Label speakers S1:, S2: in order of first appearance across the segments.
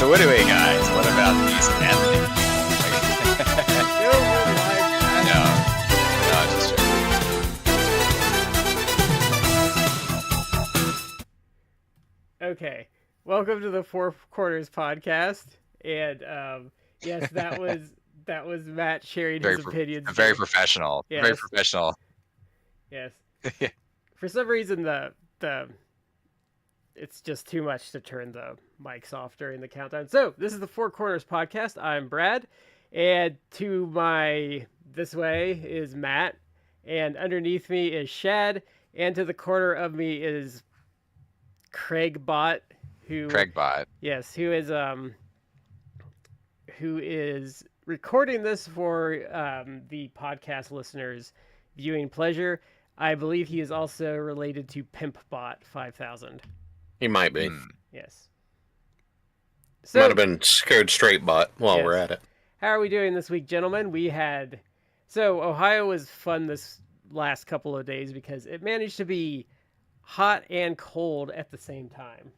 S1: So what do we, guys? What about these ethnic? No, just joking.
S2: Okay, welcome to the 4Corners podcast, and yes, that was Matt sharing his opinions.
S1: Very professional.
S2: Yes.
S1: Very professional.
S2: Yes. For some reason, the it's just too much to turn the mics off during the countdown. So this is the 4Corners podcast. I'm Brad, and to my this way is Matt, and underneath me is Shad, and to the corner of me is Craig Bot, yes, who is recording this for the podcast listeners' viewing pleasure. I believe he is also related to PimpBot 5000.
S3: He might be.
S2: Yes.
S3: So, might have been Scared Straight Bot while we're at it.
S2: How are we doing this week, gentlemen? So Ohio was fun this last couple of days because it managed to be hot and cold at the same time.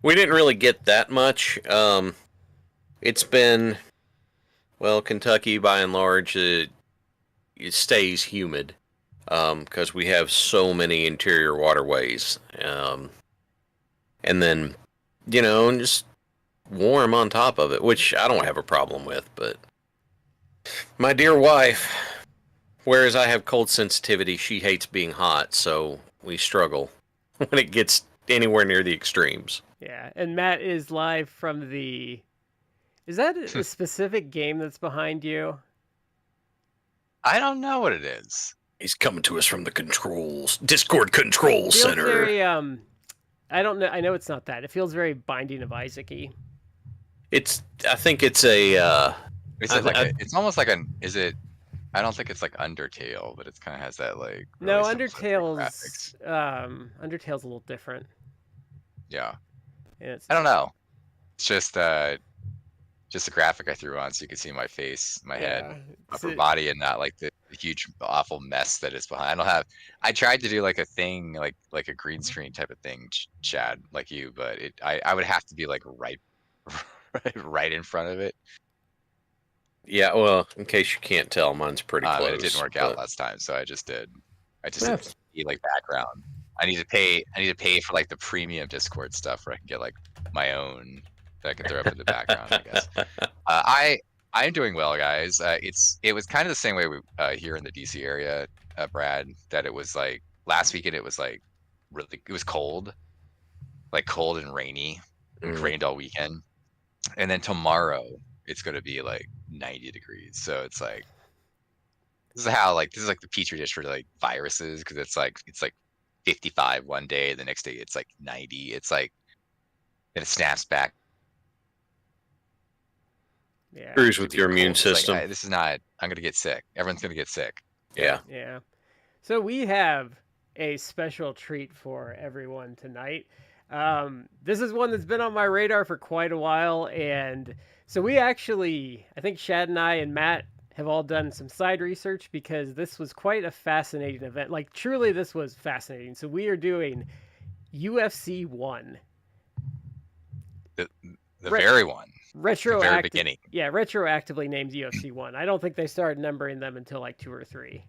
S3: We didn't really get that much. It's been, well, Kentucky by and large, it stays humid because we have so many interior waterways. And then, just warm on top of it, which I don't have a problem with. But my dear wife, whereas I have cold sensitivity, she hates being hot, so we struggle when it gets anywhere near the extremes.
S2: Yeah, and Matt is live from the... Is that a specific game that's behind you?
S1: I don't know what it is.
S3: He's coming to us from the Discord control center.
S2: Very, I don't know. I know it's not that. It feels very Binding of Isaac-y.
S3: I think it's a...
S1: it's almost like an... Is it... I don't think it's like Undertale, but it kind of has that like...
S2: No, Undertale's a little different.
S1: Yeah. I don't know. It's just a graphic I threw on so you can see my face, my head, upper body, and not like the huge awful mess that is behind. I tried to do like a thing, like a green screen type of thing, Chad, like you, but I would have to be like right in front of it.
S3: Yeah, well, in case you can't tell, mine's pretty close.
S1: It didn't work out last time, so I just did like background. I need to pay for like the premium Discord stuff where I can get like my own that I can throw up in the background, I guess. I'm doing well, guys. It was kind of the same way here in the DC area, Brad, that it was like last weekend it was like it was cold and rainy. It rained all weekend. And then tomorrow it's going to be like 90 degrees. So it's like this is like the petri dish for like viruses, because it's like 55 one day, the next day it's like 90. It's like then it snaps back.
S2: Yeah.
S3: Screws with your immune system.
S1: Like, this is not. I'm gonna get sick. Everyone's gonna get sick.
S3: Yeah.
S2: Yeah. So we have a special treat for everyone tonight. This is one that's been on my radar for quite a while, and so we actually, I think Shad and I and Matt have all done some side research because this was quite a fascinating event. Like, truly, this was fascinating. So we are doing UFC 1.
S1: The very one. The very beginning.
S2: Yeah, retroactively named UFC 1. I don't think they started numbering them until like 2 or 3.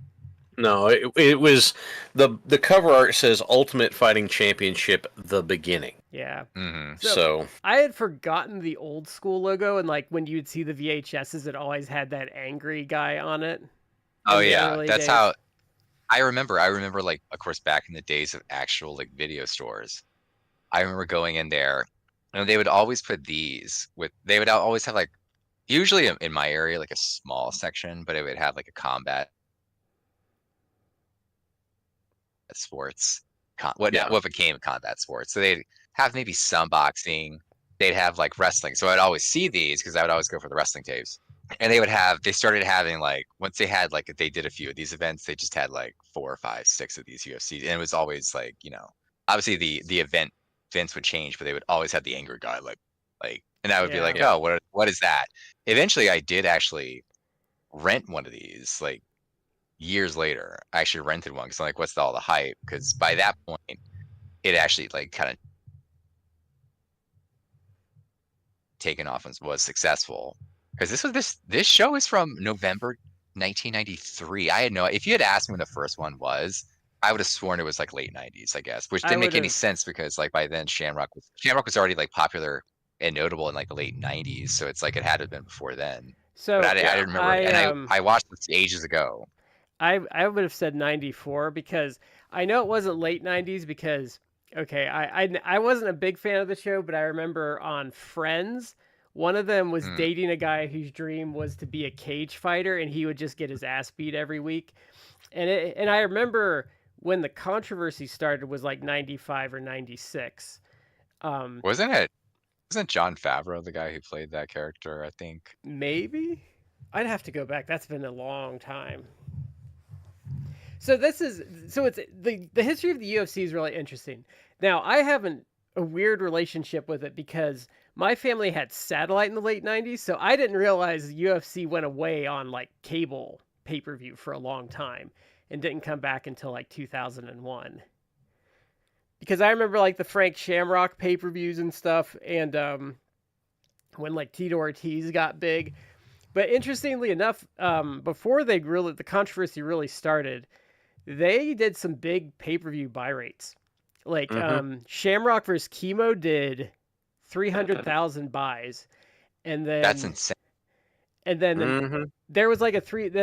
S3: No, it was the cover art says Ultimate Fighting Championship, the beginning.
S2: Yeah.
S1: Mm-hmm.
S3: So
S2: I had forgotten the old school logo, and like when you'd see the VHSs, it always had that angry guy on it.
S1: Oh yeah, that's how I remember. I remember, like, of course, back in the days of actual like video stores, I remember going in there, and they would always put these with. They would always have like, usually in my area, like a small section, but it would have like a combat sports, what became combat sports. So they'd have maybe some boxing, they'd have like wrestling. So I'd always see these because I would always go for the wrestling tapes. And they started having like, once they had like, they did a few of these events, they just had like 4 or 5, 6 of these UFC. And it was always like, obviously the events would change, but they would always have the angry guy like, and I would be like, oh, what is that? Eventually I did actually rent one of these, like, years later. I actually rented one because I'm like, what's all the hype? Because by that point, it actually like kind of taken off and was successful. Because this show is from November 1993. I had no. If you had asked me when the first one was, I would have sworn it was like late 90s, I guess, which didn't make any sense because like by then Shamrock was already like popular and notable in like the late 90s, so it's like it had to have been before then.
S2: So
S1: but I didn't remember, and I watched this ages ago.
S2: I would have said 94 because I know it wasn't late 90s because okay, I wasn't a big fan of the show, but I remember on Friends, one of them was dating a guy whose dream was to be a cage fighter, and he would just get his ass beat every week. And I remember when the controversy started was like 95 or 96.
S1: Wasn't Jon Favreau the guy who played that character, I think?
S2: Maybe? I'd have to go back. That's been a long time. So it's the history of the UFC is really interesting. Now, I have a weird relationship with it because my family had satellite in the late 90s, so I didn't realize the UFC went away on like cable pay-per-view for a long time and didn't come back until like 2001. Because I remember like the Frank Shamrock pay-per-views and stuff, and when like Tito Ortiz got big. But interestingly enough, before the controversy really started, they did some big pay-per-view buy rates. Like Shamrock versus Chemo did 300,000 buys, and then
S1: that's insane.
S2: And then there was like I think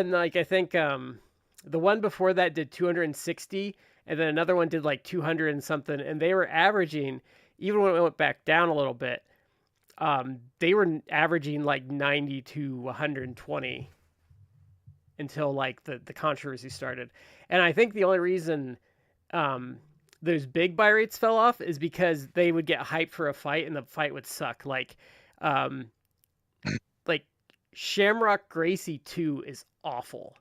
S2: the one before that did 260, and then another one did like 200 and something, and they were averaging, even when it went back down a little bit, they were averaging like 90 to 120 until like the controversy started. And I think the only reason those big buy rates fell off is because they would get hyped for a fight and the fight would suck. Like Shamrock Gracie 2 is awful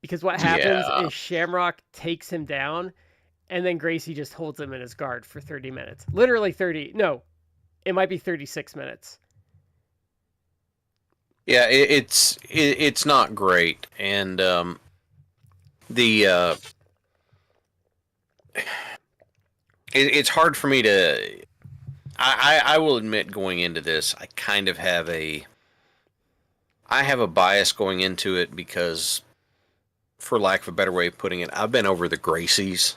S2: because what happens is Shamrock takes him down and then Gracie just holds him in his guard for 30 minutes. Literally 30. No, it might be 36 minutes.
S3: Yeah, it's not great. And it's hard for me to... I will admit going into this, I kind of have a bias going into it because, for lack of a better way of putting it, I've been over the Gracies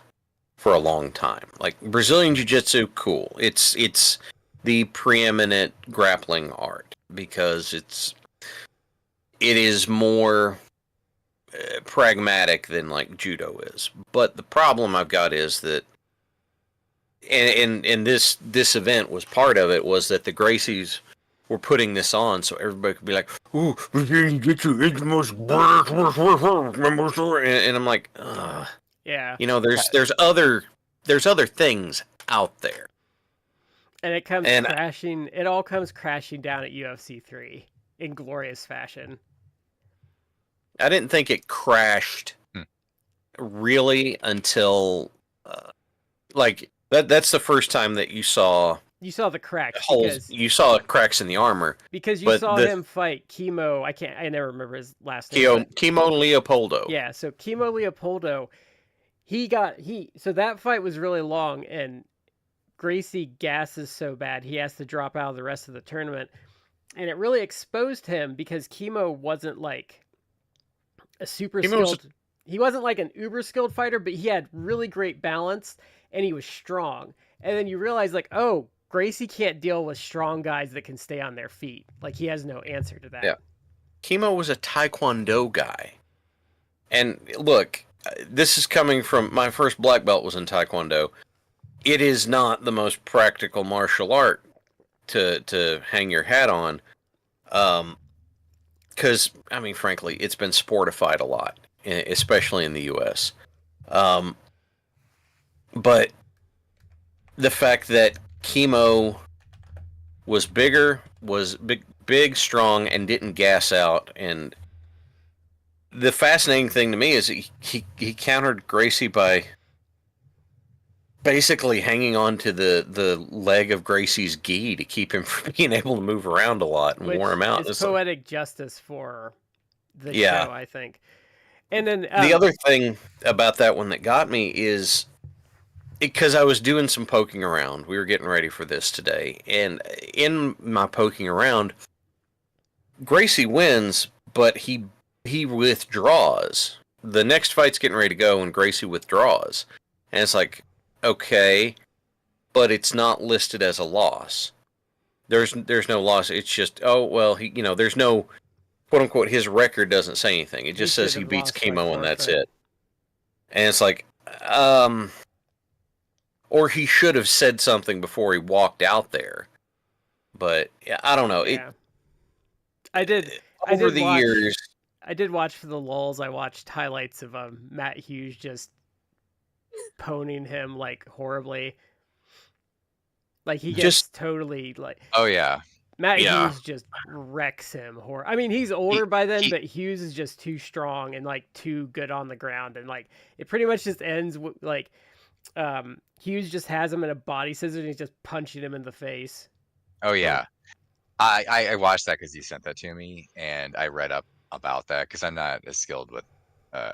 S3: for a long time. Like, Brazilian Jiu-Jitsu, cool. It's the preeminent grappling art because it is more pragmatic than like judo is. But the problem I've got is that, and this event was part of it, was that the Gracies were putting this on so everybody could be like, "Ooh, Jiu-Jitsu is the most," and I'm like, ugh.
S2: Yeah.
S3: You know, there's other things out there.
S2: And it all comes crashing down at UFC 3 in glorious fashion.
S3: I didn't think it crashed really until like that's the first time that you saw
S2: the cracks.
S3: Holes. You saw cracks in the armor
S2: because you saw him fight Chemo. I never remember his last name.
S3: Chemo Leopoldo.
S2: Yeah, so Chemo Leopoldo, so that fight was really long, and Gracie gasses so bad he has to drop out of the rest of the tournament, and it really exposed him because Chemo wasn't like a super skilled. He wasn't like an uber skilled fighter, but he had really great balance and he was strong. And then you realize like, oh, Gracie can't deal with strong guys that can stay on their feet. Like he has no answer to that.
S3: Yeah. Chemo was a Taekwondo guy. And look, this is coming from my first black belt was in Taekwondo. It is not the most practical martial art to hang your hat on. Because, I mean, frankly, it's been sportified a lot, especially in the U.S. But the fact that Chemo was bigger, was big, strong, and didn't gas out, and the fascinating thing to me is he countered Gracie by basically hanging on to the leg of Gracie's gi to keep him from being able to move around a lot and wore him out.
S2: It's poetic justice for the show, I think. And then
S3: the other thing about that one that got me is because I was doing some poking around. We were getting ready for this today, and in my poking around, Gracie wins, but he withdraws. The next fight's getting ready to go, and Gracie withdraws, and it's like, okay, but it's not listed as a loss. There's no loss. It's just, oh well, there's no quote unquote, his record doesn't say anything. It just says he beats Chemo and that's it. And it's like, or he should have said something before he walked out there. But I don't know.
S2: Yeah. I did
S3: years.
S2: I did watch for the lulz. I watched highlights of Matt Hughes just poning him like horribly. Like he gets just totally like.
S1: Oh yeah.
S2: Matt Hughes just wrecks him. I mean, he's older by then, but Hughes is just too strong and like too good on the ground, and like it pretty much just ends with like Hughes just has him in a body scissors and he's just punching him in the face.
S1: Oh yeah, I watched that because you sent that to me, and I read up about that because I'm not as skilled with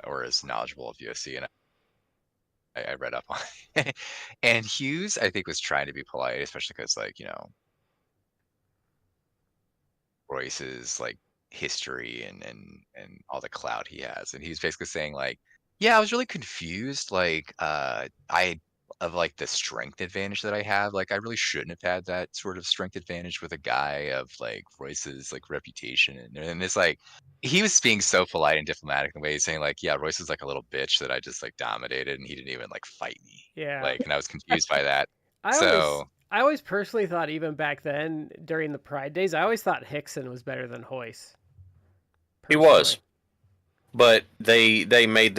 S1: or as knowledgeable of UFC, and I read up on it. And Hughes, I think, was trying to be polite, especially because like Royce's like history and all the clout he has, and he was basically saying like, yeah, I was really confused, like of like the strength advantage that I have. Like I really shouldn't have had that sort of strength advantage with a guy of like Royce's like reputation, and it's like he was being so polite and diplomatic in the way he's saying like, yeah, Royce is like a little bitch that I just like dominated and he didn't even like fight me.
S2: Yeah,
S1: like, and I was confused by that.
S2: I always personally thought, even back then during the Pride days, I always thought Hickson was better than Royce.
S3: He was, but they made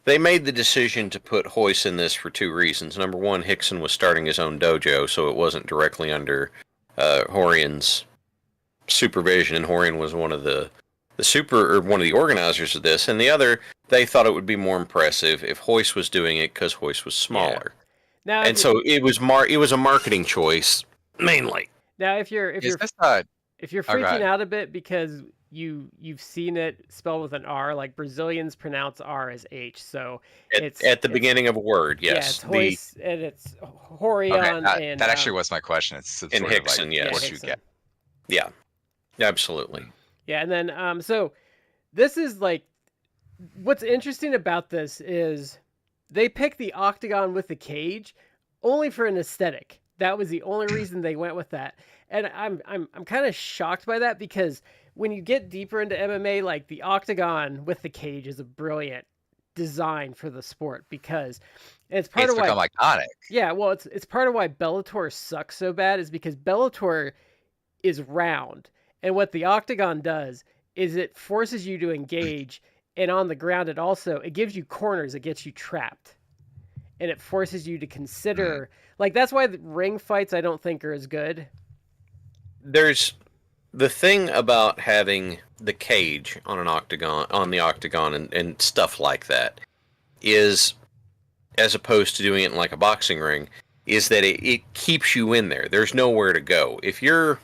S3: the decision to put Royce in this for two reasons. Number one, Hickson was starting his own dojo, so it wasn't directly under Horian's supervision, and Horian was one of the organizers of this. And the other, they thought it would be more impressive if Royce was doing it because Royce was smaller.
S2: Yeah. Now,
S3: and so it was a marketing choice mainly.
S2: Now, if you're freaking out a bit because you've seen it spelled with an R, like Brazilians pronounce R as H, so it's
S3: at the beginning of a word. Yes,
S2: yeah, it's Royce and it's Horian.
S1: Okay, that actually was my question. It's
S3: and Hickson, yes.
S1: What you get.
S3: Yeah, absolutely.
S2: Yeah, and then so this is like what's interesting about this is they picked the octagon with the cage only for an aesthetic. That was the only reason they went with that. And I'm kind of shocked by that, because when you get deeper into MMA, like the octagon with the cage is a brilliant design for the sport, because it's part of why
S1: become iconic.
S2: Yeah, well, it's part of why Bellator sucks so bad, is because Bellator is round, and what the octagon does is it forces you to engage. And on the ground, it gives you corners, it gets you trapped. And it forces you to consider, like, that's why the ring fights I don't think are as good.
S3: There's the thing about having the cage on the octagon and stuff like that is, as opposed to doing it in like a boxing ring, is that it keeps you in there. There's nowhere to go. If you're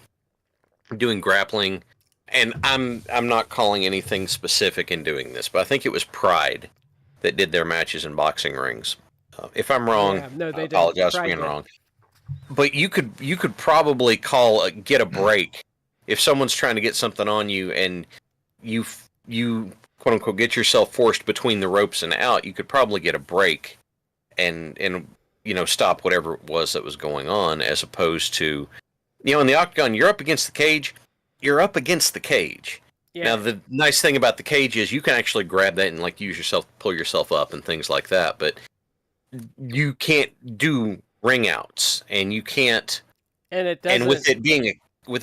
S3: doing grappling, and I'm not calling anything specific in doing this, but I think it was Pride that did their matches in boxing rings. If I'm wrong, I apologize for being wrong. But you could probably get a break if someone's trying to get something on you, and you quote unquote get yourself forced between the ropes and out. You could probably get a break and stop whatever it was that was going on, as opposed to in the octagon, you're up against the cage. You're up against the cage. Yeah. Now, the nice thing about the cage is you can actually grab that and like pull yourself up and things like that. But you can't do ring outs, and you can't.
S2: And it doesn't.
S3: And with it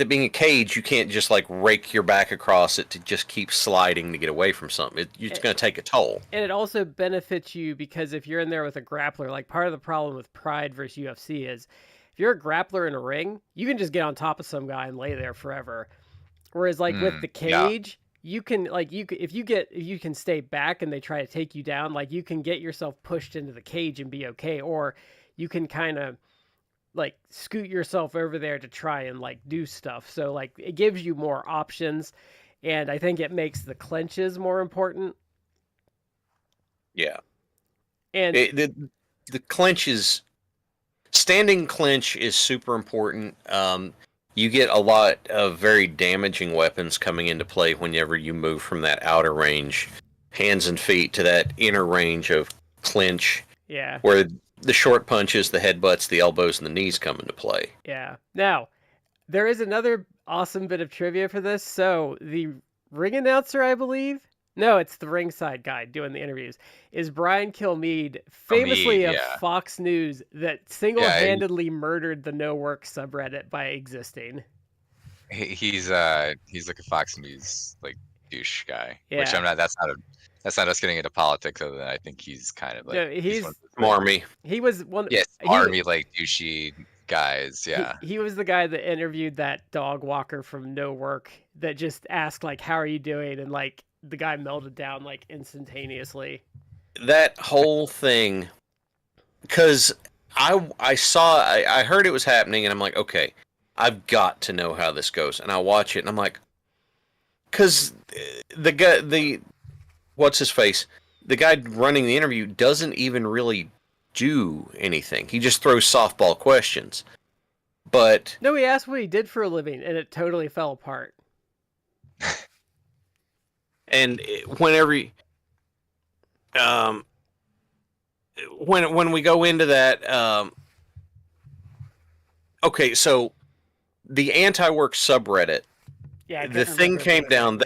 S3: being a cage, you can't just like rake your back across it to just keep sliding to get away from something. It's going to take a toll.
S2: And it also benefits you, because if you're in there with a grappler, like part of the problem with Pride versus UFC is, if you're a grappler in a ring, you can just get on top of some guy and lay there forever. Whereas like with the cage, you can if you can stay back and they try to take you down, like you can get yourself pushed into the cage and be okay, or you can kind of like scoot yourself over there to try and like do stuff. So like it gives you more options, and I think it makes the clinches more important.
S3: Yeah.
S2: And
S3: clinch is standing clinch is super important. You get a lot of very damaging weapons coming into play whenever you move from that outer range, hands and feet, to that inner range of clinch.
S2: Yeah.
S3: Where the short punches, the headbutts, the elbows, and the knees come into play.
S2: Yeah. Now, there is another awesome bit of trivia for this. So the ring announcer, I believe, no, it's the ringside guy doing the interviews, is Brian Kilmeade, famously of Fox News, that single-handedly murdered the No Work subreddit by existing.
S1: He's like a Fox News like douche guy, which I'm not. That's not us getting into politics. Other than I think he's kind of like
S2: no, he's
S3: army.
S2: He was one.
S1: Yes, army like douchey guys. Yeah,
S2: he was the guy that interviewed that dog walker from No Work that just asked like, "How are you doing?" and like the guy melted down like instantaneously.
S3: That whole thing, because I heard it was happening, and I'm like, okay, I've got to know how this goes, and I watch it, and I'm like, because what's his face, the guy running the interview doesn't even really do anything. He just throws softball questions. But
S2: no, he asked what he did for a living, and it totally fell apart.
S3: And whenever, when we go into that, okay, so the anti-work subreddit, the thing came down.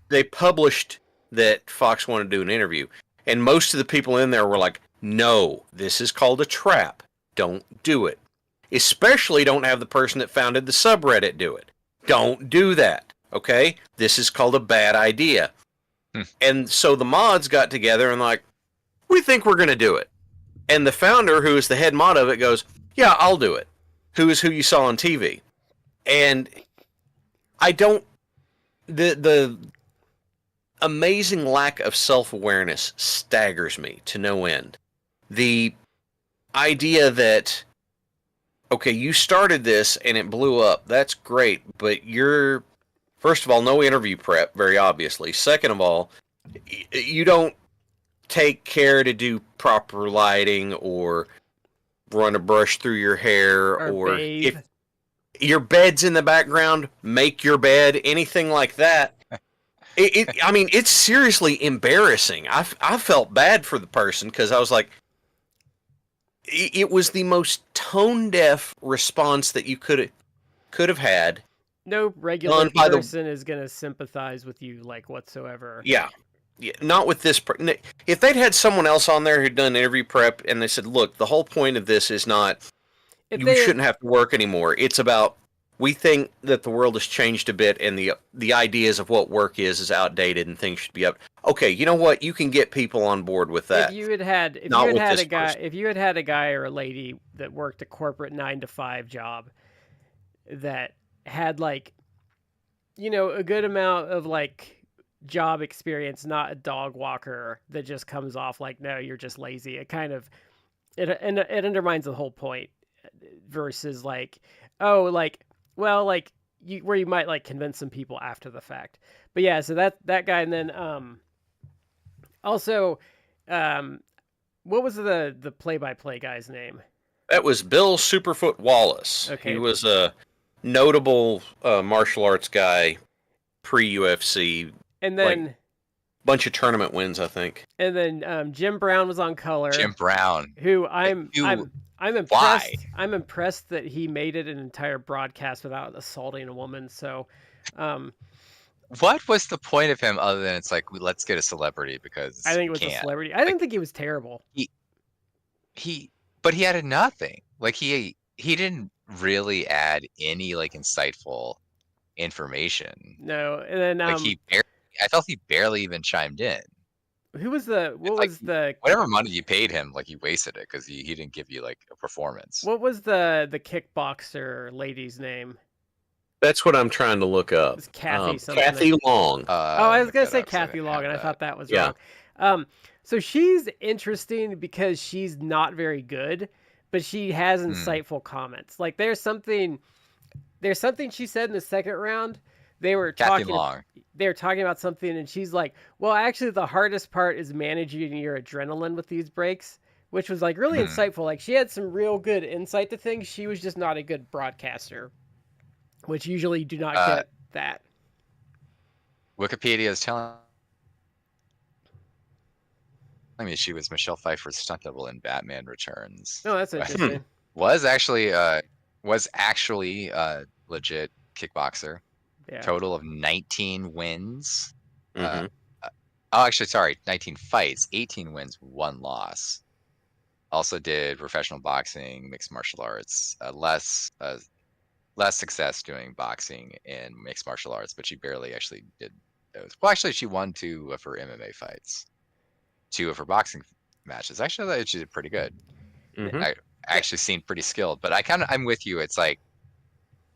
S3: They published that Fox wanted to do an interview, and most of the people in there were like, "No, this is called a trap. Don't do it. Especially don't have the person that founded the subreddit do it. Don't do that. Okay, this is called a bad idea." And so the mods got together and like, we think we're going to do it. And the founder, who is the head mod of it, goes, "Yeah, I'll do it." Who is who you saw on TV. And I don't... The amazing lack of self-awareness staggers me to no end. The idea that, okay, you started this and it blew up. That's great, but you're... First of all, no interview prep, very obviously. Second of all, you don't take care to do proper lighting or run a brush through your hair or if your bed's in the background, make your bed, anything like that. I mean, it's seriously embarrassing. I felt bad for the person because I was like, it was the most tone-deaf response that you could have had.
S2: No regular person is going to sympathize with you like whatsoever.
S3: Yeah, not with this. If they'd had someone else on there who'd done interview prep and they said, "Look, the whole point of this is not you shouldn't have to work anymore. It's about we think that the world has changed a bit and the ideas of what work is outdated and things should be up." Okay, you know what? You can get people on board with that.
S2: If you had had a guy or a lady that worked a corporate 9-to-5 job that had like, you know, a good amount of like job experience, not a dog walker that just comes off like, no, you're just lazy. It kind of, it undermines the whole point versus like, oh, like, well, like where you might like convince some people after the fact. But yeah, so that guy. And then, also, what was the play-by-play guy's name?
S3: That was Bill Superfoot Wallace. Okay. He was a notable martial arts guy pre-UFC,
S2: and then
S3: like, bunch of tournament wins, I think.
S2: And then Jim Brown was on color.
S1: Jim Brown,
S2: who I'm impressed. Why? I'm impressed that he made it an entire broadcast without assaulting a woman. So,
S1: what was the point of him other than it's like let's get a celebrity because
S2: I think it was a celebrity. I didn't think he was terrible.
S1: But he added nothing. Like he didn't really add any like insightful information.
S2: No, and then
S1: like I felt he barely even chimed in.
S2: Who was
S1: whatever money you paid him, like he wasted it because he didn't give you like a performance.
S2: What was the kickboxer lady's name?
S3: That's what I'm trying to look up.
S2: It was Kathy something.
S3: Kathy Long.
S2: I was gonna say Kathy Long, and I thought that was wrong. So she's interesting because she's not very good, but she has insightful comments. Like there's something she said in the second round. They were talking about something, and she's like, "Well, actually, the hardest part is managing your adrenaline with these breaks." which was like really insightful. Like she had some real good insight to things. She was just not a good broadcaster, which usually you do not get that.
S1: Wikipedia is telling me she was Michelle Pfeiffer's stunt double in Batman Returns.
S2: Oh, that's interesting.
S1: was actually legit kickboxer.
S2: Yeah.
S1: Total of 19 wins.
S3: Mm-hmm.
S1: Actually, sorry, 19 fights, 18 wins, 1 loss. Also did professional boxing, mixed martial arts. Less success doing boxing and mixed martial arts, but she barely actually did those. Well, actually, she won 2 of her MMA fights, 2 of her boxing matches. Actually, I thought she did pretty good.
S3: Mm-hmm.
S1: I actually seemed pretty skilled, but I'm with you. It's like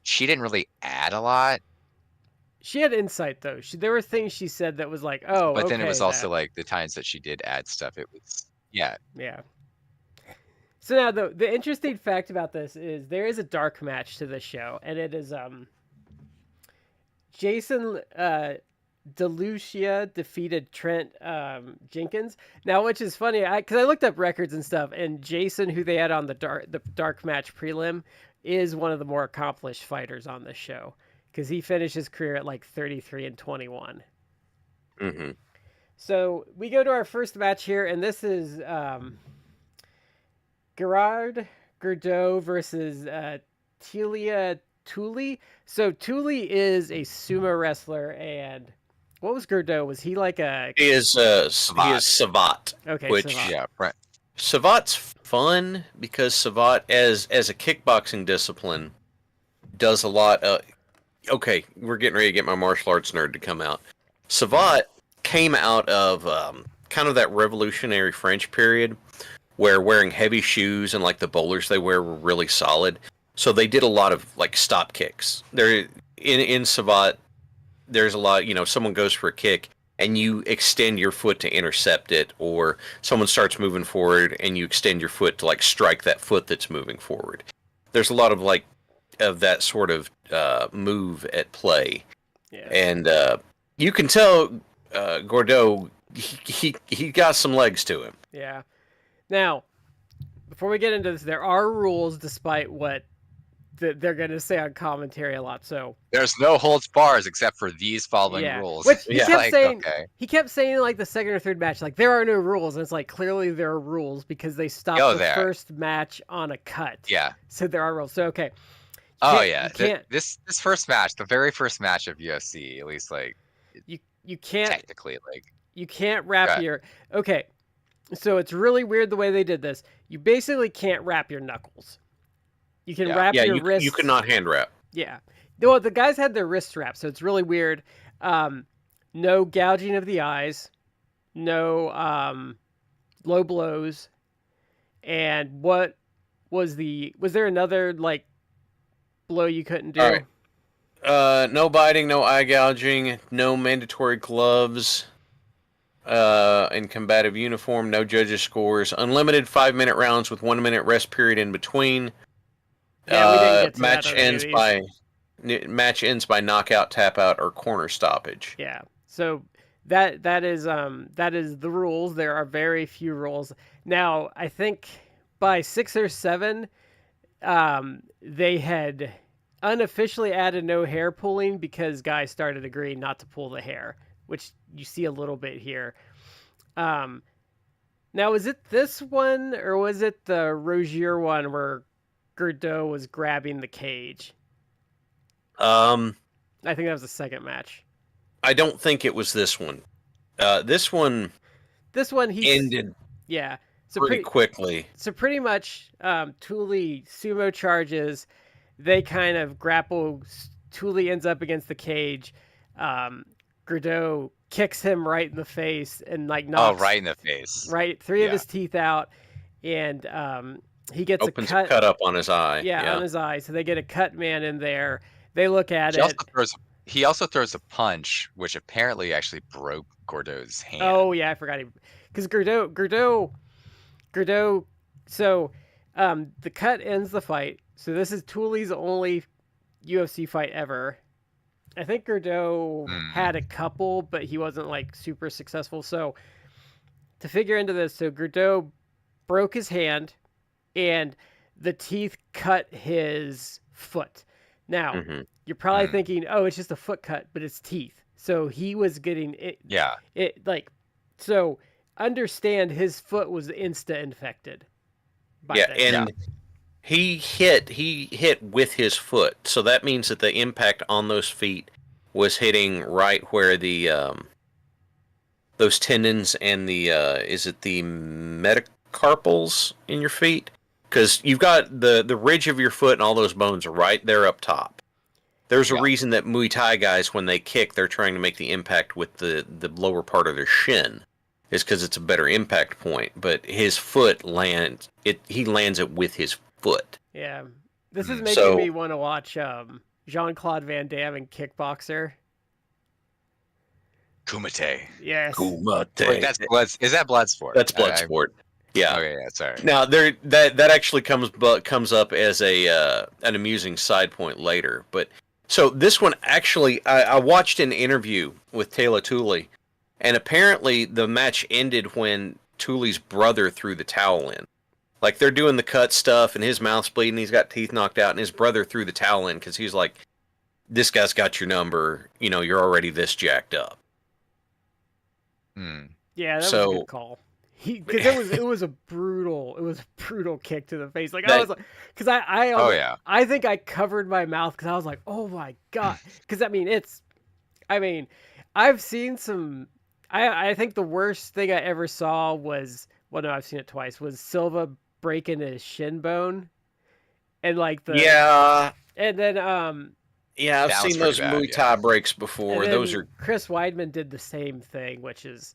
S1: she didn't really add a lot.
S2: She had insight though. There were things she said that was like, oh,
S1: but
S2: okay,
S1: then it was also like the times that she did add stuff. It was
S2: yeah. So now the interesting fact about this is there is a dark match to this show, and it is Jason DeLucia defeated Trent Jenkins. Now, which is funny, because I looked up records and stuff, and Jason, who they had on the dark match prelim, is one of the more accomplished fighters on this show, because he finished his career at like 33-21.
S3: Mm-hmm.
S2: So we go to our first match here, and this is Gerard Gordeau versus Teila Tuli. So Tuli is a sumo wrestler, and what was Gordeau? Was he like a?
S3: He is Savat.
S2: Okay,
S3: which
S2: Savat.
S1: yeah, right.
S3: Savat's fun because Savat, as a kickboxing discipline, does a lot of. Okay, we're getting ready to get my martial arts nerd to come out. Savat came out of kind of that revolutionary French period where wearing heavy shoes and like the bowlers they wear were really solid. So they did a lot of like stop kicks. There in Savat, there's a lot, someone goes for a kick and you extend your foot to intercept it, or someone starts moving forward and you extend your foot to like strike that foot that's moving forward. There's a lot of like of that sort of move at play.
S2: Yeah.
S3: And you can tell Gordeau, he got some legs to him.
S2: Yeah. Now, before we get into this, there are rules, despite what they're going to say on commentary a lot. So
S1: there's no holds bars except for these following rules.
S2: Which he kept saying.
S1: Okay.
S2: He kept saying like the second or third match, like there are no rules, and it's like clearly there are rules because they stopped the first match on a cut.
S1: Yeah.
S2: So there are rules. So okay.
S1: Oh yeah. This first match, the very first match of UFC, at least like
S2: you can't
S1: technically like
S2: you can't wrap your okay. So it's really weird the way they did this. You basically can't wrap your knuckles. You can wrap your wrists.
S3: You cannot hand wrap.
S2: Yeah. Well, the guys had their wrists wrapped, so it's really weird. No gouging of the eyes. No low blows. And what was there another like blow you couldn't do?
S3: All right. No biting, no eye gouging, no mandatory gloves. In combative uniform, no judges' scores, unlimited 5-minute rounds with 1-minute rest period in between.
S2: Yeah, we didn't get to
S3: match ends by knockout, tap out, or corner stoppage.
S2: Yeah, so that is the rules. There are very few rules. Now, I think by 6 or 7, they had unofficially added no hair pulling because guys started agreeing not to pull the hair, which you see a little bit here. Now, is it this one or was it the Rosier one where Gordeau was grabbing the cage? I think that was the second match.
S3: I don't think it was this one. This one
S2: he
S3: ended.
S2: Yeah, so
S3: pretty quickly.
S2: So pretty much, Tuli sumo charges. They kind of grapple. Tuli ends up against the cage. Gordeau kicks him right in the face and like knocks.
S1: Oh, right in the face.
S2: Right, 3 of his teeth out, and he gets
S3: a cut up on his eye.
S2: Yeah, on his eye. So they get a cut man in there. They look at it.
S1: He also throws a punch, which apparently actually broke Gordeau's hand.
S2: Oh yeah, I forgot because Gordeau. So, the cut ends the fight. So this is Tuli's only UFC fight ever. I think Gordeau had a couple, but he wasn't like super successful. So to figure into this, so Gordeau broke his hand, and the teeth cut his foot. Now,
S3: Mm-hmm.
S2: you're probably thinking, oh, it's just a foot cut, but it's teeth. So he was getting it.
S1: Yeah.
S2: So understand his foot was insta infected.
S3: And he hit with his foot. So that means that the impact on those feet was hitting right where the those tendons and the is it the metacarpals in your feet? Because you've got the ridge of your foot and all those bones are right there up top. There's a reason that Muay Thai guys, when they kick, they're trying to make the impact with the lower part of their shin, is because it's a better impact point. But his foot lands it. He lands it with his foot.
S2: Yeah, this is making me want to watch Jean-Claude Van Damme and Kickboxer.
S1: Kumite.
S2: Yes.
S3: Kumite.
S1: Wait, that's blood. Is that Bloodsport?
S3: That's Bloodsport. Yeah.
S1: Okay, yeah, sorry.
S3: Now that actually comes up as an amusing side point later. But so this one actually, I watched an interview with Teila Tuli, and apparently the match ended when Tuli's brother threw the towel in. Like they're doing the cut stuff, and his mouth's bleeding. He's got teeth knocked out, and his brother threw the towel in because he's like, "This guy's got your number. You know, you're already this jacked up."
S2: Yeah, that was a good call. Because it was a brutal kick to the face. Like I was like, because I think I covered my mouth because I was like, oh my god. Because I've seen some. I think the worst thing I ever saw was, well, no, I've seen it twice. Was Silva breaking his shin bone, and like and then
S3: I've seen those Muay Thai breaks before. Those are
S2: Chris Weidman did the same thing, which is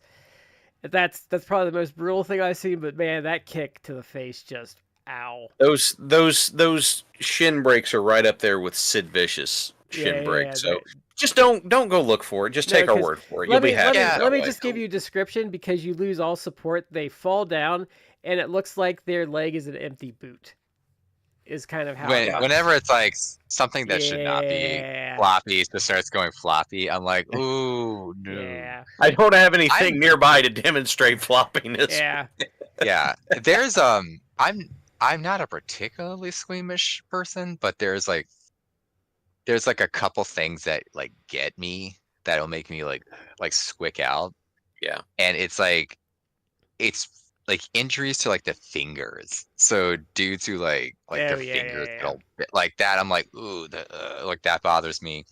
S2: that's probably the most brutal thing I've seen. But man, that kick to the face, just ow.
S3: Those shin breaks are right up there with Sid Vicious shin breaks. So just don't go look for it. Just take our word for it. You'll be happy.
S2: Let me just give you a description, because you lose all support. They fall down, and it looks like their leg is an empty boot. Is kind of how.
S1: Whenever it's like something that should not be floppy just starts going floppy, I'm like, ooh, no.
S2: Yeah.
S3: I don't have anything nearby to demonstrate floppiness.
S2: Yeah.
S1: Yeah. There's I'm not a particularly squeamish person, but there's like a couple things that like get me that'll make me like squick out.
S3: Yeah.
S1: And it's like injuries to like the fingers. So due to like the fingers, like that, I'm like, ooh, like that bothers me.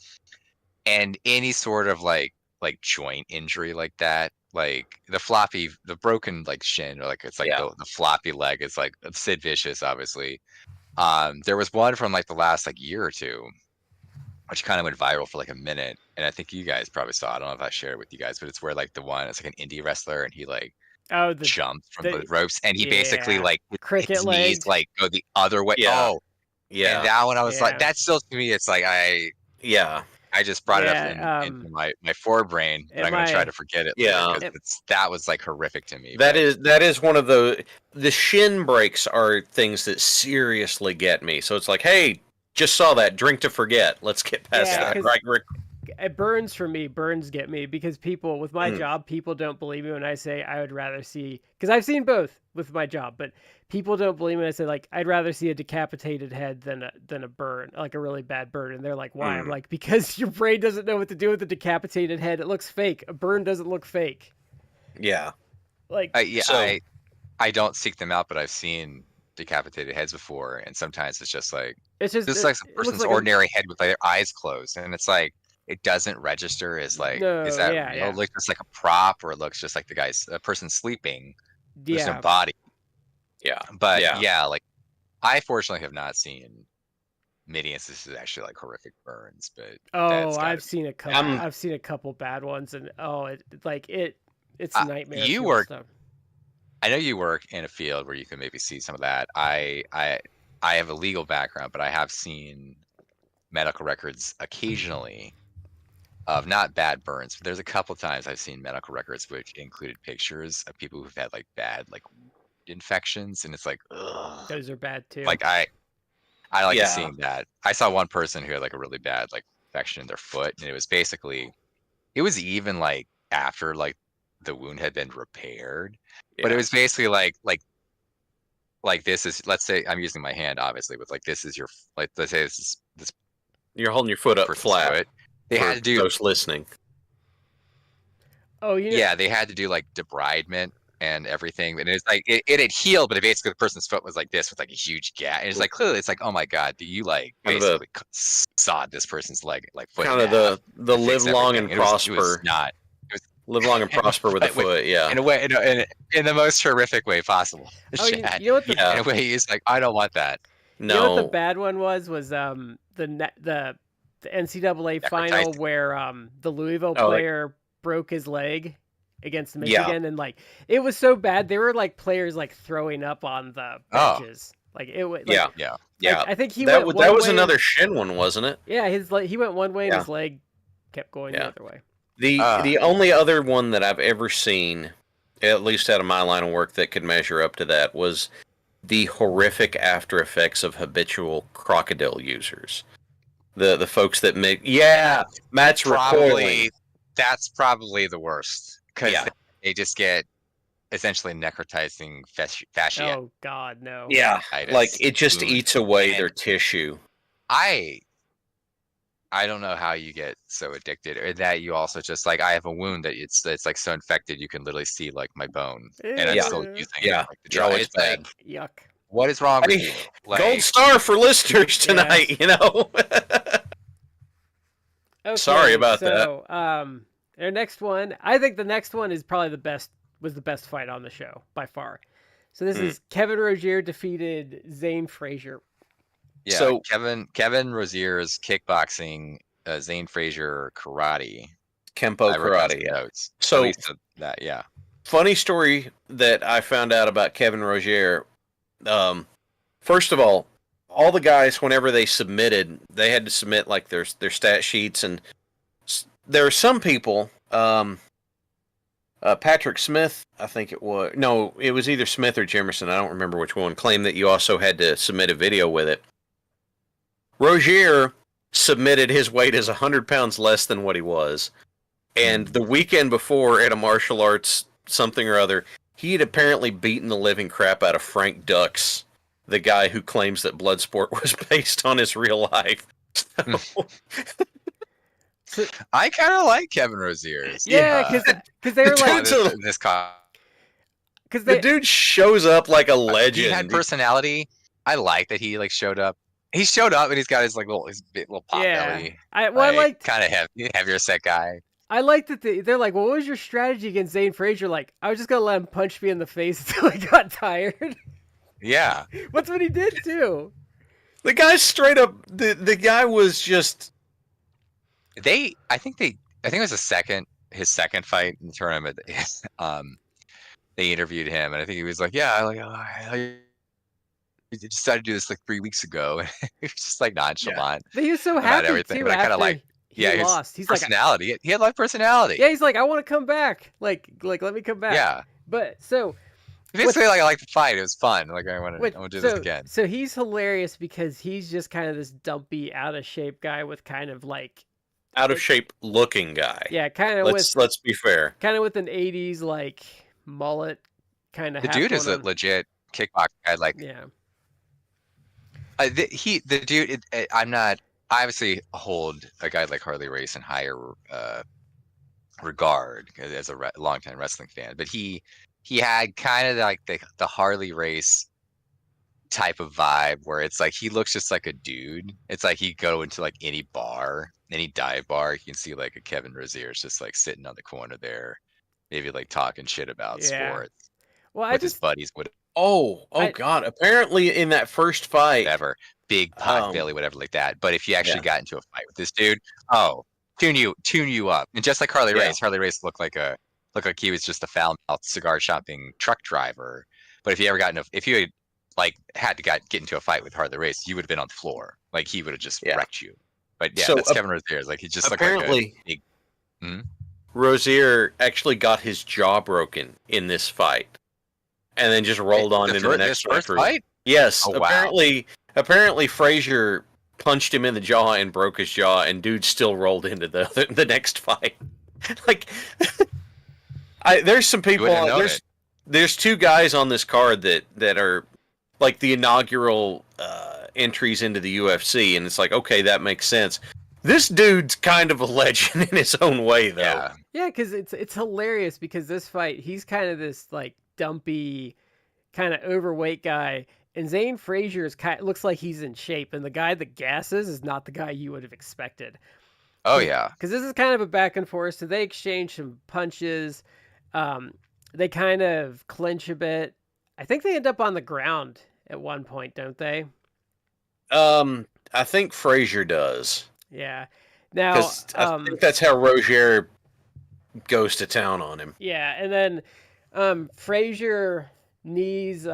S1: And any sort of like joint injury like that, like the broken like shin, or like it's like the floppy leg is like Sid Vicious, obviously. There was one from like the last like year or two, which kind of went viral for like a minute, and I think you guys probably saw it. I don't know if I shared it with you guys, but it's where like it's like an indie wrestler, and he like jumped from the ropes, and he basically like his knees like go the other way. And that one I was like, that still to me, it's like I just brought it up into my forebrain, but I'm gonna try to forget it. Because that was like horrific to me.
S3: That is one of the shin breaks are things that seriously get me. So it's like, hey, just saw that, drink to forget. Let's get past that. Right, Rick?
S2: It burns for me. Burns get me because people with my job, people don't believe me when I say I would rather see, because I've seen both with my job, but people don't believe me when I say like I'd rather see a decapitated head than a burn, like a really bad burn. And they're like, why? I'm like, because your brain doesn't know what to do with a decapitated head. It looks fake. A burn doesn't look fake.
S3: Yeah.
S2: Like
S1: I don't seek them out, but I've seen decapitated heads before, and sometimes it's just like like a person's ordinary head with their eyes closed, and it's like it doesn't register as like is that real? It looks just like a prop, or it looks just like a person sleeping. There's no body. But like I fortunately have not seen many instances actually like horrific burns, but
S2: I've seen a couple. I've seen a couple bad ones, and it's a nightmare.
S1: I know you work in a field where you can maybe see some of that. I have a legal background, but I have seen medical records occasionally of not bad burns, but there's a couple times I've seen medical records which included pictures of people who've had like bad like infections, and it's like, ugh.
S2: Those are bad too.
S1: Like I like seeing that. I saw one person who had like a really bad like infection in their foot, and it was even like after like the wound had been repaired, but it was basically like like this is, let's say I'm using my hand obviously, but like this is your, like let's say this
S3: You're holding your foot up
S1: person's
S3: flat.
S1: foot. They had to do
S3: those listening.
S2: Oh,
S1: yeah, they had to do like debridement and everything, and it's like it had healed, but basically the person's foot was like this with like a huge gap. And it's like clearly it's like, oh my god, do you like basically sawed this person's leg like foot
S3: Kind
S1: in
S3: of
S1: half
S3: the
S1: to
S3: live
S1: fix
S3: long
S1: everything.
S3: and prosper.
S1: It was not.
S3: Live long and prosper with a foot, yeah.
S1: In a way, in the most horrific way possible.
S2: Oh, you
S1: Chad.
S2: know what the
S3: Yeah.
S1: In a way, he's like, I don't want that.
S2: you know what the
S3: No.
S2: bad one was the NCAA final where the Louisville player broke his leg against Michigan, and like it was so bad they were like players like throwing up on the benches. Like it was like,
S3: yeah.
S2: Like, I think he
S3: that
S2: went
S3: that was
S2: way
S3: another shin one, wasn't it?
S2: Yeah, he went one way and his leg kept going the other way.
S3: The only other one that I've ever seen, at least out of my line of work, that could measure up to that was the horrific after effects of habitual crocodile users. The folks that make Matt's recoiling.
S1: That's probably the worst because they just get essentially necrotizing fascia.
S2: Oh God, no.
S3: Yeah, like it just eats away their tissue.
S1: I don't know how you get so addicted, or that you also just like, I have a wound that it's like so infected you can literally see like my bone, and I'm still using it. Like, the dry.
S3: It's bad.
S2: Like, yuck.
S1: What is wrong with you? Like,
S3: gold star for listeners tonight, you know.
S2: Okay,
S3: Sorry about
S2: that. Our next one, I think the next one is probably the best fight on the show by far. So this is Kevin Rosier defeated Zane Frazier.
S1: Yeah, so Kevin Rosier's kickboxing, Zane Frazier karate,
S3: Kempo karate.
S1: Notes.
S3: So
S1: that,
S3: funny story that I found out about Kevin Rosier. First of all the guys, whenever they submitted, they had to submit like their stat sheets, and there are some people. Patrick Smith, I think it was. No, it was either Smith or Jimmerson. I don't remember which one. Claimed that you also had to submit a video with it. Rosier submitted his weight as 100 pounds less than what he was. And the weekend before at a martial arts something or other, he had apparently beaten the living crap out of Frank Dux, the guy who claims that Bloodsport was based on his real life. So,
S1: I kind of like Kevin Rosier's.
S2: Yeah, because they were like...
S3: Because the dude shows up like a legend.
S1: He had personality. I like that he like showed up. He showed up and he's got his like little pop belly.
S2: I like
S1: kind of heavier set guy.
S2: I like that they're like, well, what was your strategy against Zane Frazier? Like, I was just gonna let him punch me in the face until I got tired.
S1: Yeah,
S2: that's what he did too.
S3: The guy straight up. The guy was just.
S1: I think it was his second fight in the tournament. They interviewed him, and I think he was like, I decided to do this like 3 weeks ago. He was just like nonchalant.
S2: But he was so happy
S1: everything.
S2: too.
S1: But I kind of like,
S2: he lost. He's
S1: personality. He had like personality.
S2: Yeah, he's like, I want to come back. Like let me come back.
S1: Yeah.
S2: But so
S1: basically, like I like the fight. It was fun. Like I want to do this again.
S2: So he's hilarious because he's just kind of this dumpy, out of shape guy with kind of like
S3: out of shape looking guy.
S2: Yeah, kind of.
S3: Let's be fair.
S2: Kind of with an '80s like mullet kind of.
S1: The dude is a legit kickboxer guy. Like the dude. I'm not. I obviously hold a guy like Harley Race in higher regard as a longtime wrestling fan, but he had kind of like the Harley Race type of vibe where it's like he looks just like a dude. It's like he'd go into like any bar, any dive bar, you can see like a Kevin Rosier's just like sitting on the corner there, maybe like talking shit about sports.
S2: Well,
S1: with his buddies would.
S3: God! Apparently, in that first fight,
S1: whatever, big pot belly, whatever like that. But if you actually got into a fight with this dude, tune you up. And just like Harley Race looked like he was just a foul-mouthed cigar shopping truck driver. But if you ever if you had to get into a fight with Harley Race, you would have been on the floor. Like he would have just wrecked you. But yeah, so that's Kevin Rosier's. Like he just
S3: apparently
S1: looked like a big.
S3: Rosier actually got his jaw broken in this fight, and then just rolled on into the next
S1: fight.
S3: Yes, apparently Frazier punched him in the jaw and broke his jaw, and dude still rolled into the next fight. Like, there's some people. There's two guys on this card that are like the inaugural entries into the UFC, and it's like, okay, that makes sense. This dude's kind of a legend in his own way, though.
S2: Yeah, because it's hilarious because this fight, he's kind of this like dumpy, kind of overweight guy, and Zane Frazier looks like he's in shape, and the guy that gasses is not the guy you would have expected.
S1: Oh yeah,
S2: because this is kind of a back and forth. So they exchange some punches. They kind of clinch a bit. I think they end up on the ground at one point, don't they?
S3: I think Frazier does.
S2: Yeah. Now,
S3: I think that's how Rosier goes to town on him.
S2: Yeah, and then Frazier knees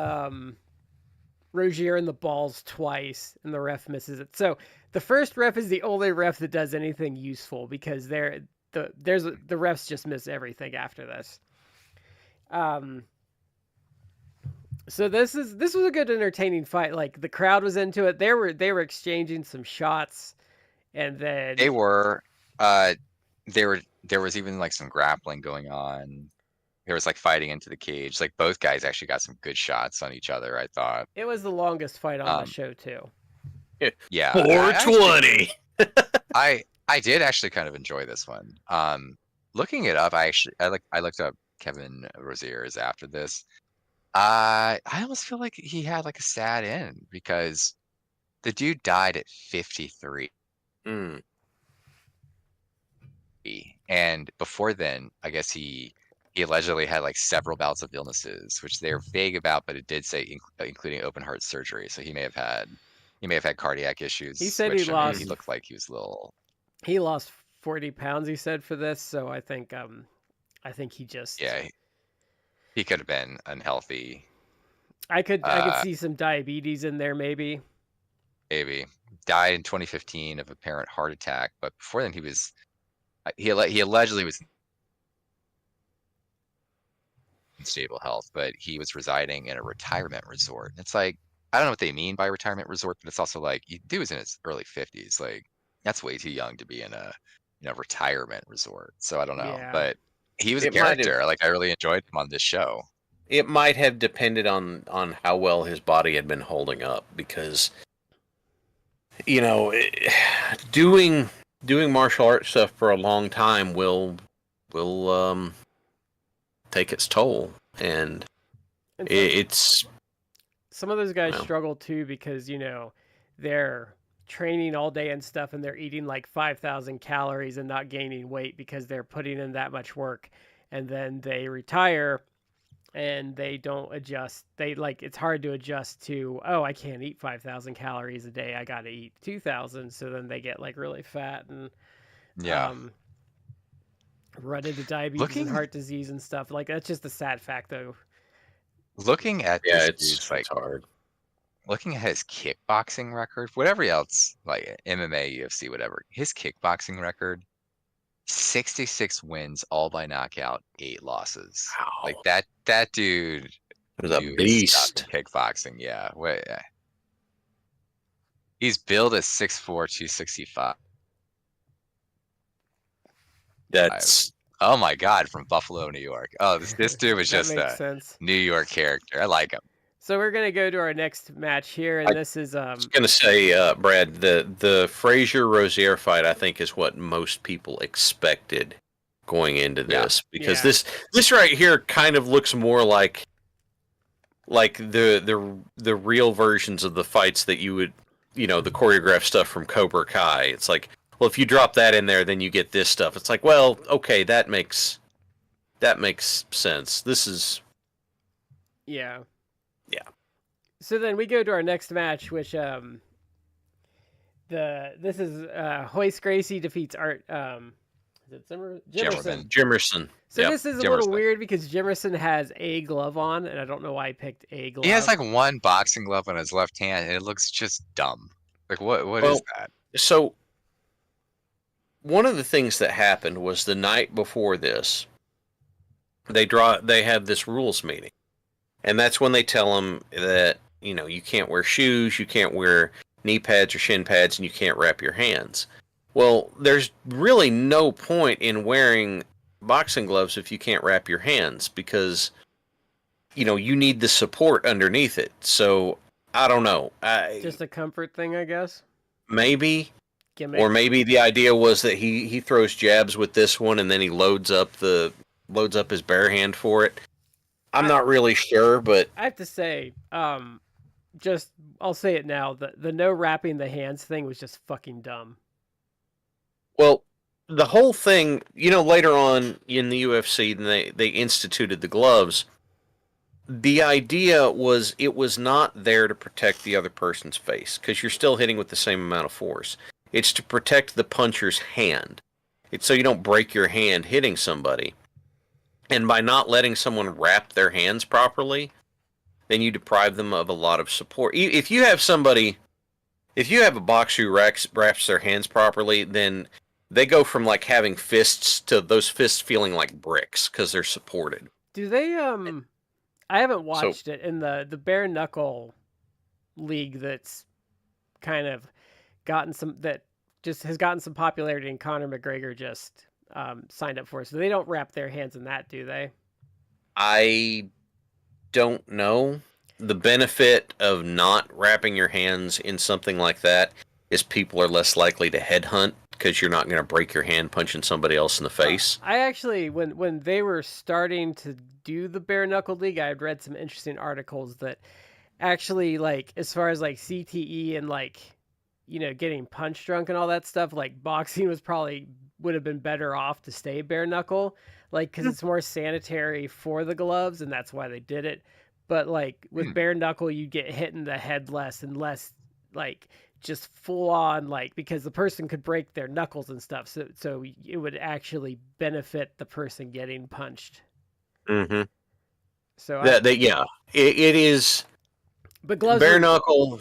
S2: Rosier in the balls twice, and the ref misses it. So the first ref is the only ref that does anything useful because the refs just miss everything after this. So this was a good entertaining fight. Like the crowd was into it. They were exchanging some shots, and then
S1: they were. There was even like some grappling going on. There was like fighting into the cage. Like both guys actually got some good shots on each other, I thought.
S2: It was the longest fight on the show too.
S1: Yeah.
S3: 420.
S1: I did actually kind of enjoy this one. Looking it up, I looked up Kevin Rosier's after this. I almost feel like he had like a sad end because the dude died at 53. And before then, I guess he allegedly had like several bouts of illnesses, which they're vague about, but it did say including open heart surgery. So he may have had cardiac issues.
S2: He said
S1: which,
S2: he lost.
S1: He looked like he was a little.
S2: He lost 40 pounds. He said for this, so I think he just.
S1: Yeah, he could have been unhealthy.
S2: I could see some diabetes in there, maybe.
S1: Maybe died in 2015 of apparent heart attack, but before then he allegedly was in stable health, but he was residing in a retirement resort. It's like, I don't know what they mean by retirement resort, but it's also like, dude was in his early 50s. Like, that's way too young to be in a retirement resort. So I don't know, but he was a character. Like, I really enjoyed him on this show.
S3: It might have depended on how well his body had been holding up, because doing martial arts stuff for a long time will take its toll, and it's
S2: some of those guys struggle too because they're training all day and stuff, and they're eating like 5,000 calories and not gaining weight because they're putting in that much work, and then they retire and they don't adjust. It's hard to adjust to, oh, I can't eat 5,000 calories a day, I got to eat 2,000. So then they get like really fat and run into diabetes and heart disease and stuff. Like, that's just a sad fact though.
S1: Looking at
S3: it's hard.
S1: Looking at his kickboxing record, whatever else, like MMA, UFC, whatever, his kickboxing record, 66 wins, all by knockout, 8 losses.
S3: Wow.
S1: Like that dude
S3: was a beast.
S1: Kickboxing, yeah. He's billed as 6'4", 265.
S3: That's
S1: oh my god, from Buffalo, New York. Oh, this dude was just a New York character. I like him.
S2: So we're gonna go to our next match here, and this is
S3: I was gonna say, Brad, the Frazier Rosier fight, I think, is what most people expected going into this, because this right here kind of looks more like the real versions of the fights that you would, the choreographed stuff from Cobra Kai. It's like, well, if you drop that in there, then you get this stuff. It's like, well, okay, that makes sense. This is
S2: yeah.
S3: So
S2: then we go to our next match, which this is Royce Gracie defeats Art. Is it Jimmerson?
S3: Jimmerson.
S2: So this is a little weird because Jimmerson has a glove on, and I don't know why he picked a glove.
S1: He has like one boxing glove on his left hand, and it looks just dumb. Like what is that?
S3: So one of the things that happened was the night before this, they have this rules meeting, and that's when they tell him that you can't wear shoes, you can't wear knee pads or shin pads, and you can't wrap your hands. Well, there's really no point in wearing boxing gloves if you can't wrap your hands, because you need the support underneath it. So I don't know.
S2: Just a comfort thing, I guess.
S3: Maybe.
S2: Gimmick.
S3: Or maybe the idea was that he throws jabs with this one and then he loads up his bare hand for it. I'm not really sure, but
S2: I have to say, I'll say it now. The no wrapping the hands thing was just fucking dumb.
S3: Well, the whole thing, later on in the UFC, they instituted the gloves. The idea was it was not there to protect the other person's face, because you're still hitting with the same amount of force. It's to protect the puncher's hand. It's so you don't break your hand hitting somebody. And by not letting someone wrap their hands properly, then you deprive them of a lot of support. If you have a boxer who wraps their hands properly, then they go from like having fists to those fists feeling like bricks because they're supported.
S2: Do they I haven't watched it in the bare knuckle league that's kind of gotten some popularity, and Conor McGregor just signed up for it. So they don't wrap their hands in that, do they?
S3: I don't know. The benefit of not wrapping your hands in something like that is people are less likely to headhunt because you're not going to break your hand punching somebody else in the face.
S2: I actually, when they were starting to do the bare knuckle league, I had read some interesting articles that actually, like, as far as like CTE and like, getting punch drunk and all that stuff, like boxing would have been better off to stay bare knuckle, like, because it's more sanitary for the gloves, and that's why they did it. But like with bare knuckle, you get hit in the head less and less, like, just full on, like, because the person could break their knuckles and stuff. So it would actually benefit the person getting punched.
S3: Mm-hmm.
S2: So
S3: it is.
S2: But gloves.
S3: Bare knuckle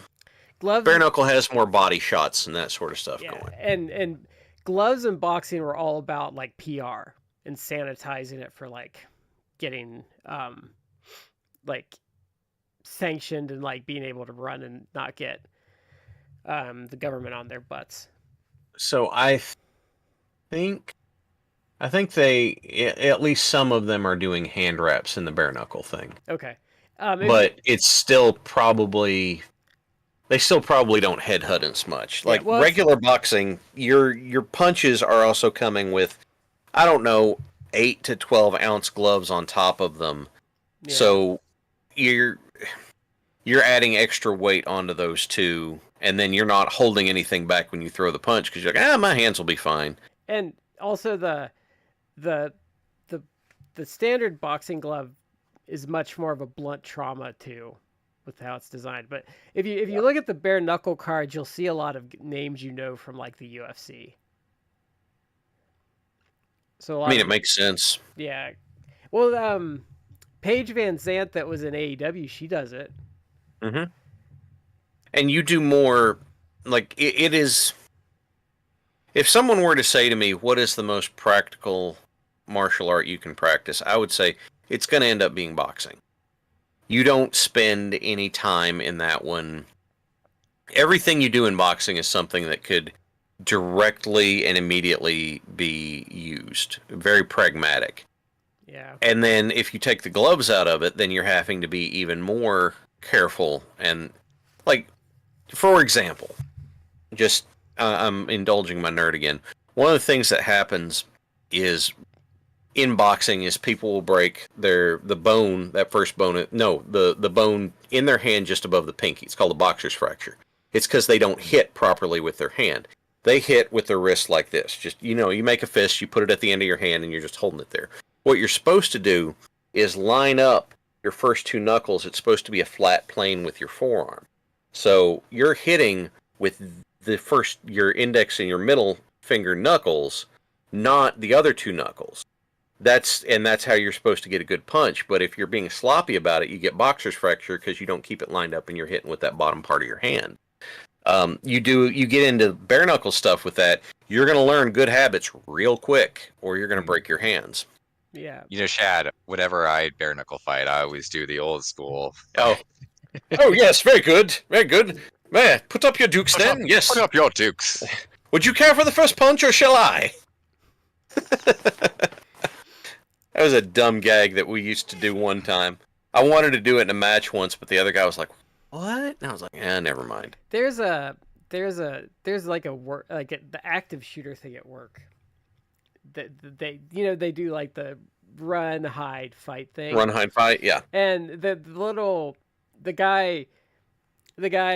S3: has more body shots and that sort of stuff going.
S2: And gloves and boxing were all about like PR and sanitizing it for like getting like sanctioned and like being able to run and not get the government on their butts.
S3: So I think they, at least some of them, are doing hand wraps in the bare knuckle thing.
S2: Okay.
S3: But it's still probably, they still probably don't headhunt as much. Like regular boxing, your punches are also coming with, I don't know, 8 to 12 ounce gloves on top of them. Yeah. So you're adding extra weight onto those too, and then you're not holding anything back when you throw the punch because you're like, my hands will be fine.
S2: And also the standard boxing glove is much more of a blunt trauma too, with how it's designed. But if you look at the bare knuckle cards, you'll see a lot of names from like the UFC. So
S3: it makes sense.
S2: Yeah. Well, Paige Van Zandt that was in AEW, she does it.
S3: Mm-hmm. And you do more, like, it is, if someone were to say to me, what is the most practical martial art you can practice, I would say it's going to end up being boxing. You don't spend any time in that one. Everything you do in boxing is something that could directly and immediately be used. Very pragmatic.
S2: Yeah.
S3: And then if you take the gloves out of it, then you're having to be even more careful. And, like, for example, just I'm indulging my nerd again. One of the things that happens is in boxing is people will break the bone in their hand just above the pinky. It's called a boxer's fracture. It's because they don't hit properly with their hand. They hit with their wrist like this. Just, you make a fist, you put it at the end of your hand, and you're just holding it there. What you're supposed to do is line up your first two knuckles. It's supposed to be a flat plane with your forearm. So you're hitting with your index and your middle finger knuckles, not the other two knuckles. That's how you're supposed to get a good punch. But if you're being sloppy about it, you get boxer's fracture because you don't keep it lined up and you're hitting with that bottom part of your hand. You get into bare knuckle stuff with that, you're going to learn good habits real quick, or you're going to break your hands.
S2: Yeah.
S1: Shad, whenever I bare knuckle fight, I always do the old school.
S3: Oh yes, very good, very good. Man, put up your dukes then. Yes,
S1: put up your dukes.
S3: Would you care for the first punch, or shall I? That was a dumb gag that we used to do one time. I wanted to do it in a match once, but the other guy was like, what? And I was like, never mind.
S2: There's like a work the active shooter thing at work. That they they do like the run, hide, fight thing.
S3: Run, hide, fight, yeah.
S2: And the guy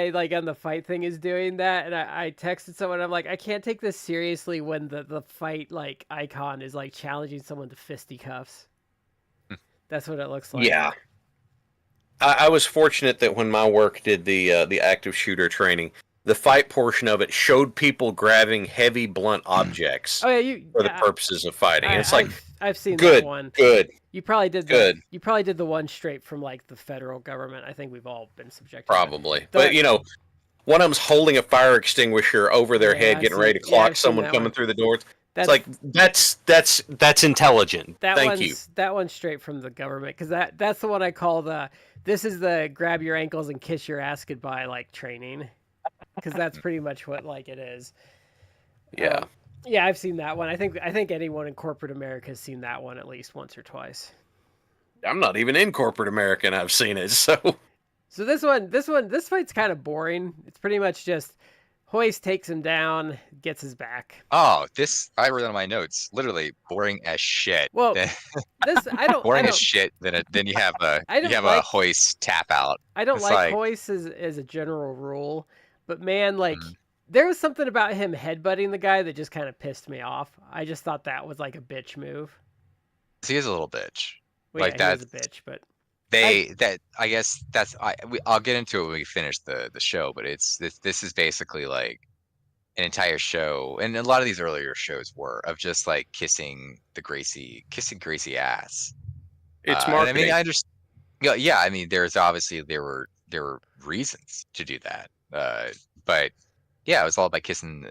S2: like on the fight thing is doing that, and I texted someone. I'm like, I can't take this seriously when the fight like icon is like challenging someone to fisticuffs. That's what it looks like.
S3: Yeah. I was fortunate that when my work did the active shooter training, the fight portion of it showed people grabbing heavy blunt objects
S2: for
S3: the purposes of fighting. It's like
S2: I've seen
S3: good,
S2: that one.
S3: Good.
S2: You probably did you probably did the one straight from like the federal government. I think we've all been subjected
S3: probably.
S2: to
S3: But one of them's holding a fire extinguisher over their head, getting ready to clock someone coming through the doors. It's like that's intelligent. Thank you.
S2: That one's straight from the government, because that's the one I call this is the grab your ankles and kiss your ass goodbye like training, because that's pretty much what like it is.
S3: Yeah.
S2: Yeah, I've seen that one. I think anyone in corporate America has seen that one at least once or twice.
S3: I'm not even in corporate America and I've seen it, so
S2: this fight's kind of boring. It's pretty much just Hoist takes him down, gets his back.
S1: Oh, I wrote on my notes. Literally boring as shit.
S2: Well, I don't
S1: boring as shit. Then you have a Hoist tap out.
S2: I don't like Hoist as a general rule, but man, like there was something about him headbutting the guy that just kind of pissed me off. I just thought that was like a bitch move.
S1: He is a little bitch.
S2: Well, like that's a bitch, but
S1: I guess I'll get into it when we finish the show, but this is basically like an entire show, and a lot of these earlier shows were of just like kissing Gracie ass.
S3: It's marketing.
S1: I mean, I understand. Yeah, I mean, there were reasons to do that, but yeah, it was all about kissing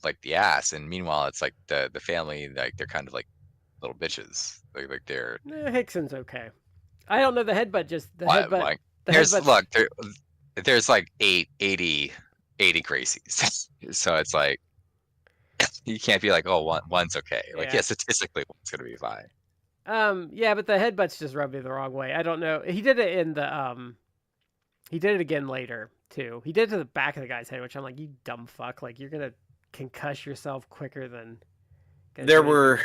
S1: like the ass, and meanwhile, it's like the family, like they're kind of like little bitches, like they're.
S2: Hickson's okay. I don't know the headbutt. Just the
S1: headbutt.
S2: Like,
S1: there's like 80 Gracies, so it's like you can't be like, oh, one's okay. Like, yeah, statistically, one's gonna be fine.
S2: Yeah, but the headbutts just rubbed me the wrong way. I don't know. He did it in the he did it again later too. He did it to the back of the guy's head, which I'm like, you dumb fuck. Like, you're gonna concuss yourself quicker than.
S3: There were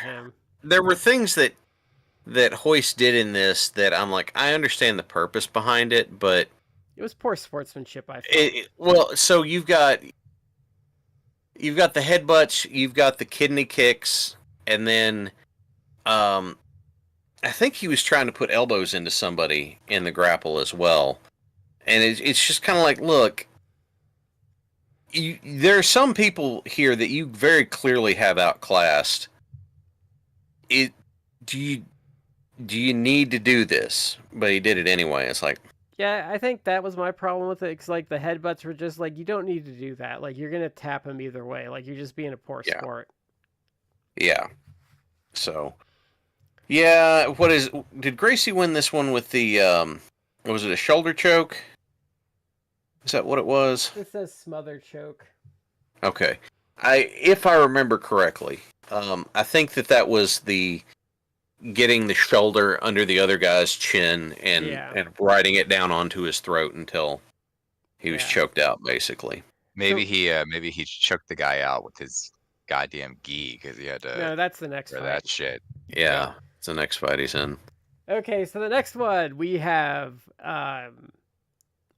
S3: things that Hoist did in this that I'm like, I understand the purpose behind it, but
S2: it was poor sportsmanship. I felt.
S3: Well, so you've got the headbutts, you've got the kidney kicks, and then I think he was trying to put elbows into somebody in the grapple as well, and it's just kind of like, look, there are some people here that you very clearly have outclassed. Do you need to do this? But he did it anyway. It's like,
S2: yeah, I think that was my problem with it. It's like the headbutts were just like, you don't need to do that. Like, you're gonna tap him either way. Like, you're just being a poor sport.
S3: Yeah. So, yeah. Did Gracie win this one with the was it a shoulder choke? Is that what it was?
S2: It says smother choke.
S3: Okay. If I remember correctly, I think that was the getting the shoulder under the other guy's chin and riding it down onto his throat until he was choked out, basically.
S1: Maybe he choked the guy out with his goddamn gi because he had to.
S2: No, that's the next fight.
S1: That shit.
S3: Yeah, it's the next fight he's in.
S2: Okay, so the next one we have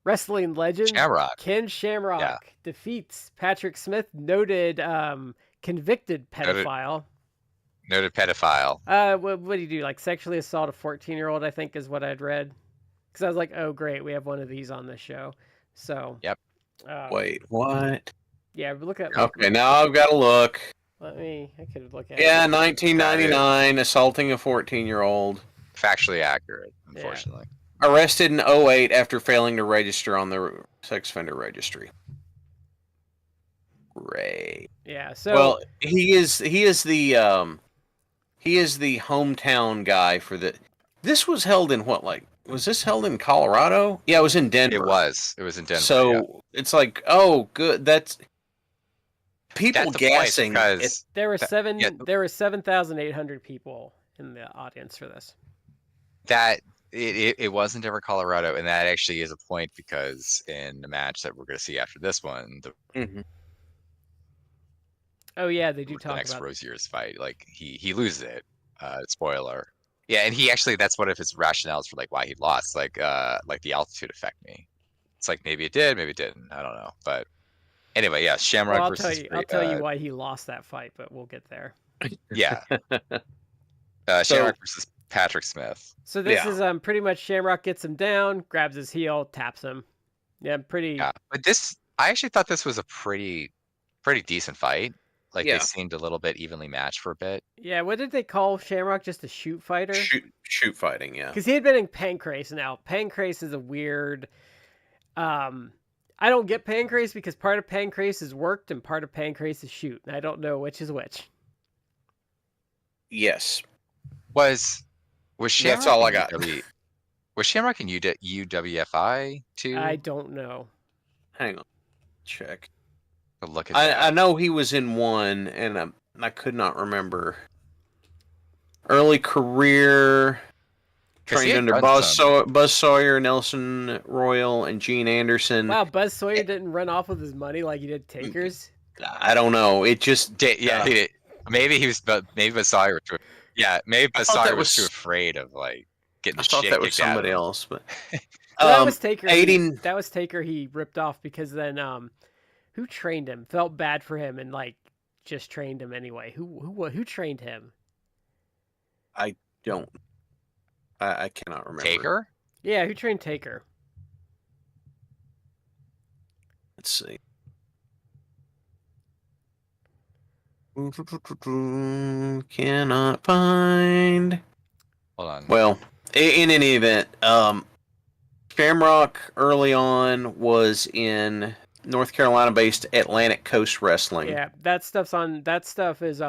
S2: wrestling legend
S1: Shamrock.
S2: Ken Shamrock defeats Patrick Smith, noted convicted pedophile.
S1: Noted pedophile.
S2: What did he do? Like sexually assault a 14-year-old, I think is what I'd read. Because I was like, oh great, we have one of these on this show. So.
S1: Yep.
S3: Wait, what?
S2: Yeah, look at.
S3: Okay, now I've got to look.
S2: I could look at.
S3: Yeah, 1999, assaulting a 14-year-old.
S1: Factually accurate, unfortunately.
S3: Yeah. Arrested in 2008 after failing to register on the sex offender registry. Great.
S2: Yeah. So.
S3: Well, he is the hometown guy for the. This was held in what, like? Was this held in Colorado? Yeah, it was in Denver.
S1: It was in Denver.
S3: So it's like, oh, good. That's people gassing.
S2: There were 7,800 people in the audience for this.
S1: That it wasn't ever Colorado, and that actually is a point because in the match that we're going to see after this one,
S2: Oh yeah, they do
S1: the
S2: talk
S1: next
S2: about
S1: Rosier's fight, like he loses it. Spoiler. Yeah, and he actually, that's one of his rationales for like why he lost, like the altitude affect me. It's like maybe it did, maybe it didn't. I don't know, but anyway, yeah, Shamrock
S2: Well,
S1: versus
S2: I'll tell you why he lost that fight, but we'll get there.
S1: yeah, Shamrock versus Patrick Smith.
S2: So this is pretty much Shamrock gets him down, grabs his heel, taps him. Yeah, pretty.
S1: Yeah, but I actually thought this was a pretty decent fight. Like they seemed a little bit evenly matched for a bit.
S2: Yeah, what did they call Shamrock? Just a shoot fighter?
S3: Shoot fighting, yeah.
S2: Because he had been in Pancrase. Now, Pancrase is a weird. I don't get Pancrase because part of Pancrase is worked and part of Pancrase is shoot. And I don't know which is which.
S3: Yes.
S1: Was Shamrock?
S3: That's all I got.
S1: Was Shamrock in UWFI too?
S2: I don't know.
S3: Hang on. Check.
S1: Look at that.
S3: I know he was in one, and I could not remember. Early career, trained under Buzz Sawyer, Nelson Royal, and Gene Anderson.
S2: Wow, Buzz Sawyer didn't run off with his money like he did Taker's?
S3: I don't know. It just...
S1: he did. Maybe Buzz Sawyer was too... Yeah, maybe Buzz Sawyer was too afraid of, like, getting the shit kicked out of him. I thought that was
S3: somebody else, but...
S2: that was Taker. That was Taker he ripped off because then... who trained him? Felt bad for him and like just trained him anyway. Who trained him?
S3: I don't. I cannot remember.
S1: Taker?
S2: Yeah, who trained Taker?
S3: Let's see. Cannot find.
S1: Hold on.
S3: Well, in any event, Shamrock early on was in North Carolina-based Atlantic Coast Wrestling.
S2: Yeah, that stuff is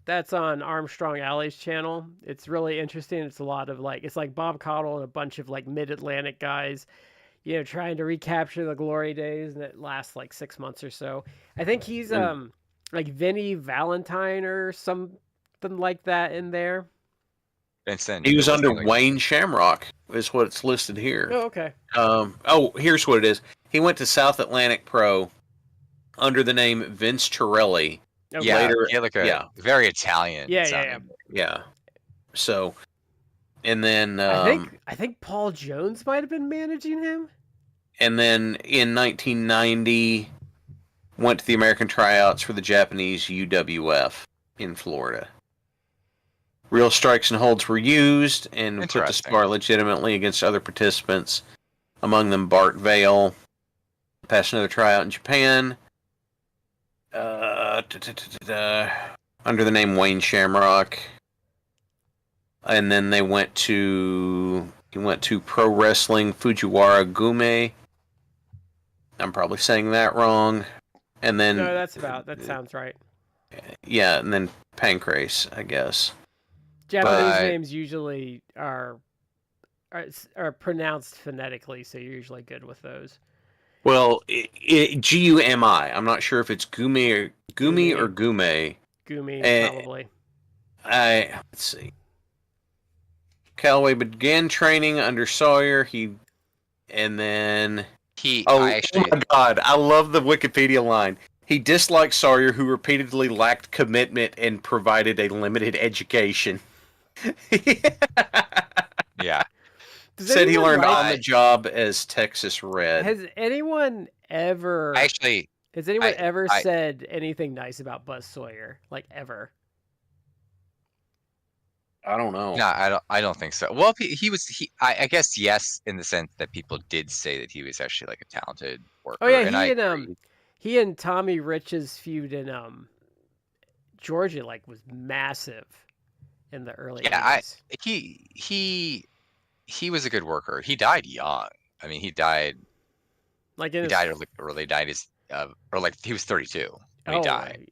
S2: that's on Armstrong Alley's channel. It's really interesting. It's a lot of it's like Bob Caudle and a bunch of like mid-Atlantic guys, trying to recapture the glory days, and it lasts like 6 months or so. I think he's like Vinny Valentine or something like that in there.
S1: Vincent.
S3: He was under Wayne Shamrock, is what it's listed here.
S2: Oh, okay.
S3: Here's what it is. He went to South Atlantic Pro under the name Vince Torelli.
S2: Okay.
S1: Yeah, later, very Italian.
S3: Yeah. So, and then
S2: I think Paul Jones might have been managing him.
S3: And then in 1990, went to the American tryouts for the Japanese UWF in Florida. Real strikes and holds were used and put to spar legitimately against other participants, among them Bart Vale. Passed another tryout in Japan under the name Wayne Shamrock, and then he went to Pro Wrestling Fujiwara Gume. I'm probably saying that wrong. And then
S2: no, that sounds right.
S3: Yeah, and then Pancrase, I guess.
S2: Japanese names usually are pronounced phonetically, so you're usually good with those.
S3: Well, Gumi. I'm not sure if it's Gume or Gume.
S2: Gume, probably.
S3: Let's see. Callaway began training under Sawyer. Oh my God! I love the Wikipedia line. He disliked Sawyer, who repeatedly lacked commitment and provided a limited education.
S1: Yeah.
S3: Said he learned on the job as Texas Red.
S2: Has anyone ever said anything nice about Buzz Sawyer? Like ever?
S3: I don't know.
S1: No, I don't think so. Well, I guess yes, in the sense that people did say that he was actually like a talented worker.
S2: Oh yeah, he and Tommy Rich's feud in Georgia was massive in the early 80s.
S1: He was a good worker. He died young. I mean, he died early 90s, he was 32 when he died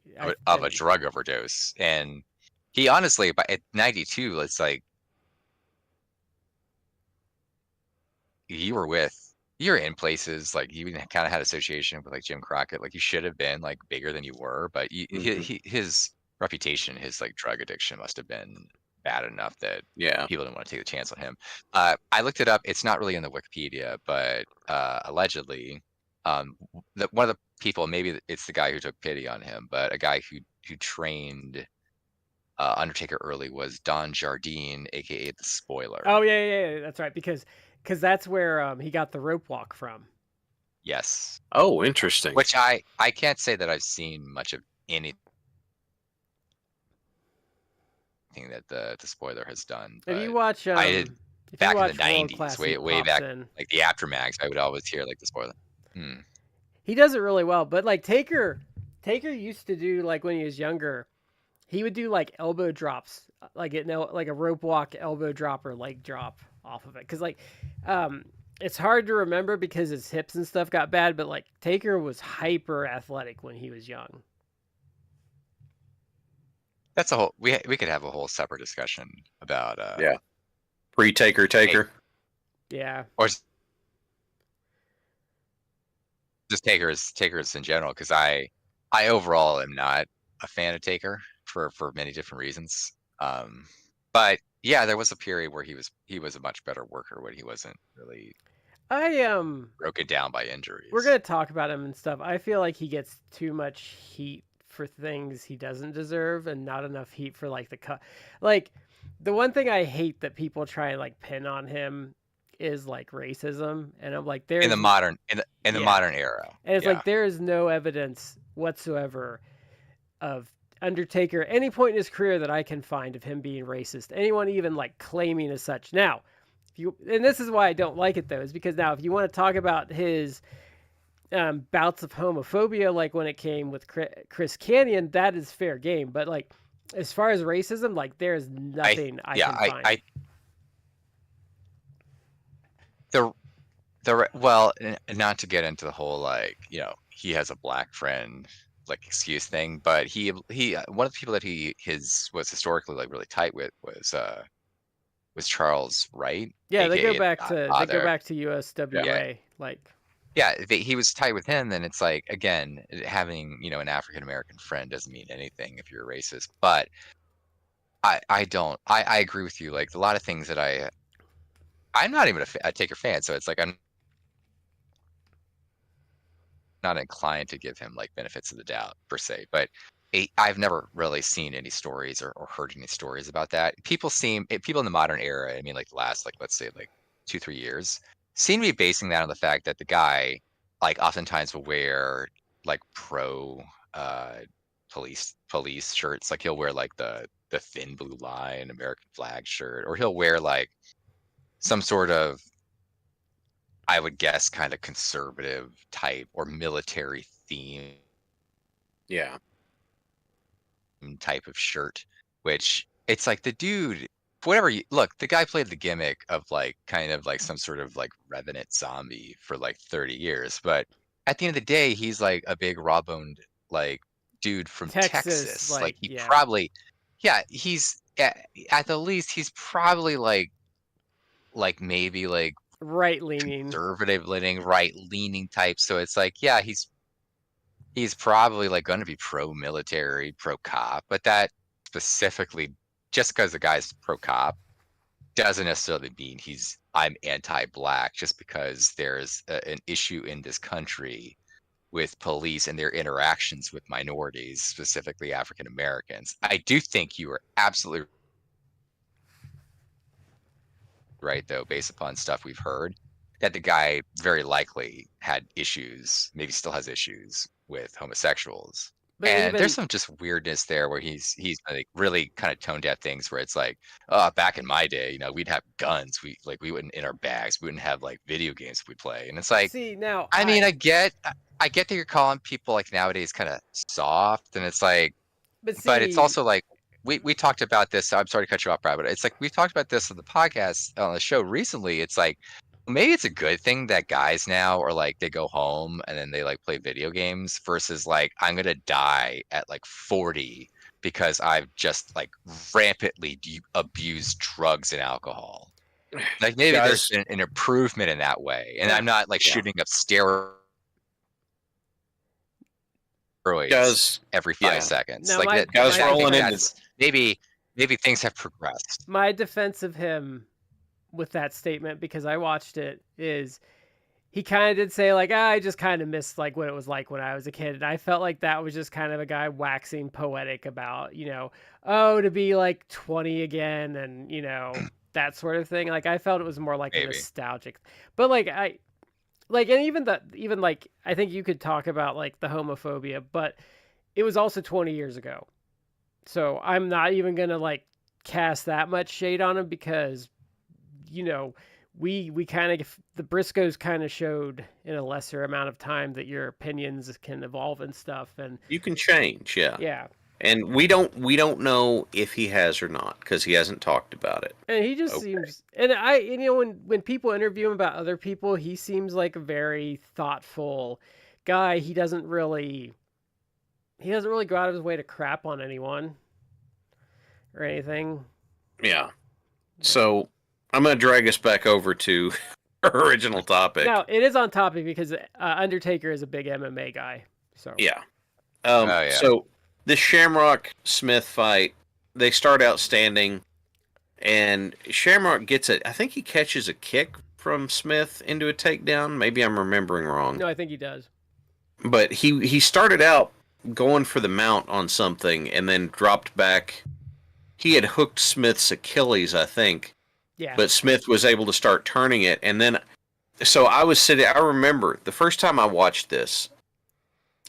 S1: of a drug overdose. And he honestly, at 92, it's like you're in places like you kind of had association with like Jim Crockett. Like you should have been bigger than you were, but his reputation, his drug addiction must have been bad enough that
S3: Yeah.
S1: people didn't want to take the chance on him. I looked it up. It's not really in the Wikipedia, but allegedly, one of the people, maybe it's the guy who took pity on him, but a guy who trained Undertaker early was Don Jardine, aka the Spoiler.
S2: Oh yeah, that's right. Because that's where he got the rope walk from.
S1: Yes.
S3: Oh, interesting.
S1: Which I can't say that I've seen much of anything that the Spoiler has done.
S2: If you watch,
S1: I did back in the
S2: World
S1: 90s,
S2: Class,
S1: way back, like the Aftermax, I would always hear like the Spoiler.
S2: He does it really well, but like Taker used to do, like when he was younger, he would do like elbow drops, like a rope walk, elbow drop, or leg drop off of it. Because like, it's hard to remember because his hips and stuff got bad, but like Taker was hyper athletic when he was young.
S1: That's a whole. We could have a whole separate discussion about.
S3: Pre-Taker.
S2: Yeah.
S1: Or just Takers in general, because I overall am not a fan of Taker for many different reasons. But yeah, there was a period where he was a much better worker when he wasn't really broken down by injuries.
S2: We're gonna talk about him and stuff. I feel like he gets too much heat for things he doesn't deserve, and not enough heat for like the cut. Like the one thing I hate that people try and like pin on him is like racism, and I'm like, there's
S1: in the modern era,
S2: and it's like there is no evidence whatsoever of Undertaker any point in his career that I can find of him being racist. Anyone even like claiming as such. Now, and this is why I don't like it though, is because now if you want to talk about his bouts of homophobia, like when it came with Chris Kanyon, that is fair game. But like as far as racism, like there's nothing I can find.
S1: Well, not to get into the whole like, he has a black friend like excuse thing, but he one of the people that was historically like really tight with was Charles Wright.
S2: Yeah, they go back to USWA.
S1: He was tight with him, and it's like, again, having an African American friend doesn't mean anything if you're a racist. But I agree with you. Like a lot of things that I'm not even a Taker fan, so it's like I'm not inclined to give him like benefits of the doubt per se, but I've never really seen any stories or heard any stories about that. People in the modern era, I mean, like the last, like, let's say like 2-3 years, seem to be basing that on the fact that the guy like oftentimes will wear like pro police shirts. Like he'll wear like the thin blue line American flag shirt, or he'll wear like some sort of, I would guess, kind of conservative type or military theme type of shirt, which it's like the dude, the guy played the gimmick of like kind of like some sort of like revenant zombie for like 30 years, but at the end of the day, he's like a big raw-boned like dude from Texas. Like he probably, he's at the least he's probably like maybe like
S2: right-leaning,
S1: conservative-leaning, right-leaning type. So it's like, he's probably like going to be pro-military, pro-cop, but that specifically, just because the guy's pro-cop, doesn't necessarily mean I'm anti-black. Just because there's an issue in this country with police and their interactions with minorities, specifically African Americans. I do think you are absolutely right, though, based upon stuff we've heard, that the guy very likely had issues, maybe still has issues with homosexuals. But there's some just weirdness there where he's like really kind of tone deaf things where it's like, back in my day, we'd have guns. We wouldn't in our bags. We wouldn't have like video games we play. And it's like,
S2: see, now
S1: I mean, I get that you're calling people like nowadays kind of soft, and it's like, but it's also like, we talked about this. I'm sorry to cut you off, Brad, but it's like we talked about this on the podcast, on the show recently. It's like, maybe it's a good thing that guys now are like, they go home and then they like play video games versus like, I'm gonna die at like 40 because I've just like rampantly abused drugs and alcohol. Like maybe there's an improvement in that way, and I'm not like shooting up steroids every 5 seconds.
S2: Now
S1: like
S2: my,
S1: that, guys rolling in. Maybe maybe things have progressed.
S2: My defense of him with that statement, because I watched it, is he kind of did say like, I just kind of missed like what it was like when I was a kid. And I felt like that was just kind of a guy waxing poetic about, to be like 20 again and, that sort of thing. Like I felt it was more like a nostalgic, but like and even like, I think you could talk about like the homophobia, but it was also 20 years ago. So I'm not even going to like cast that much shade on him because, we kind of, the Briscoes kind of showed in a lesser amount of time that your opinions can evolve and stuff. And
S3: you can change. Yeah.
S2: Yeah.
S3: And we don't know if he has or not because he hasn't talked about it.
S2: And he just seems, and when people interview him about other people, he seems like a very thoughtful guy. He doesn't really go out of his way to crap on anyone or anything.
S3: Yeah. So I'm going to drag us back over to our original topic.
S2: Now, it is on topic because Undertaker is a big MMA guy. So
S3: yeah.
S1: Yeah.
S3: So the Shamrock Smith fight, they start out standing, and Shamrock gets it. I think he catches a kick from Smith into a takedown. Maybe I'm remembering wrong.
S2: No, I think he does.
S3: But he started out going for the mount on something and then dropped back. He had hooked Smith's Achilles, I think.
S2: Yeah.
S3: But Smith was able to start turning it. And then, so I remember the first time I watched this,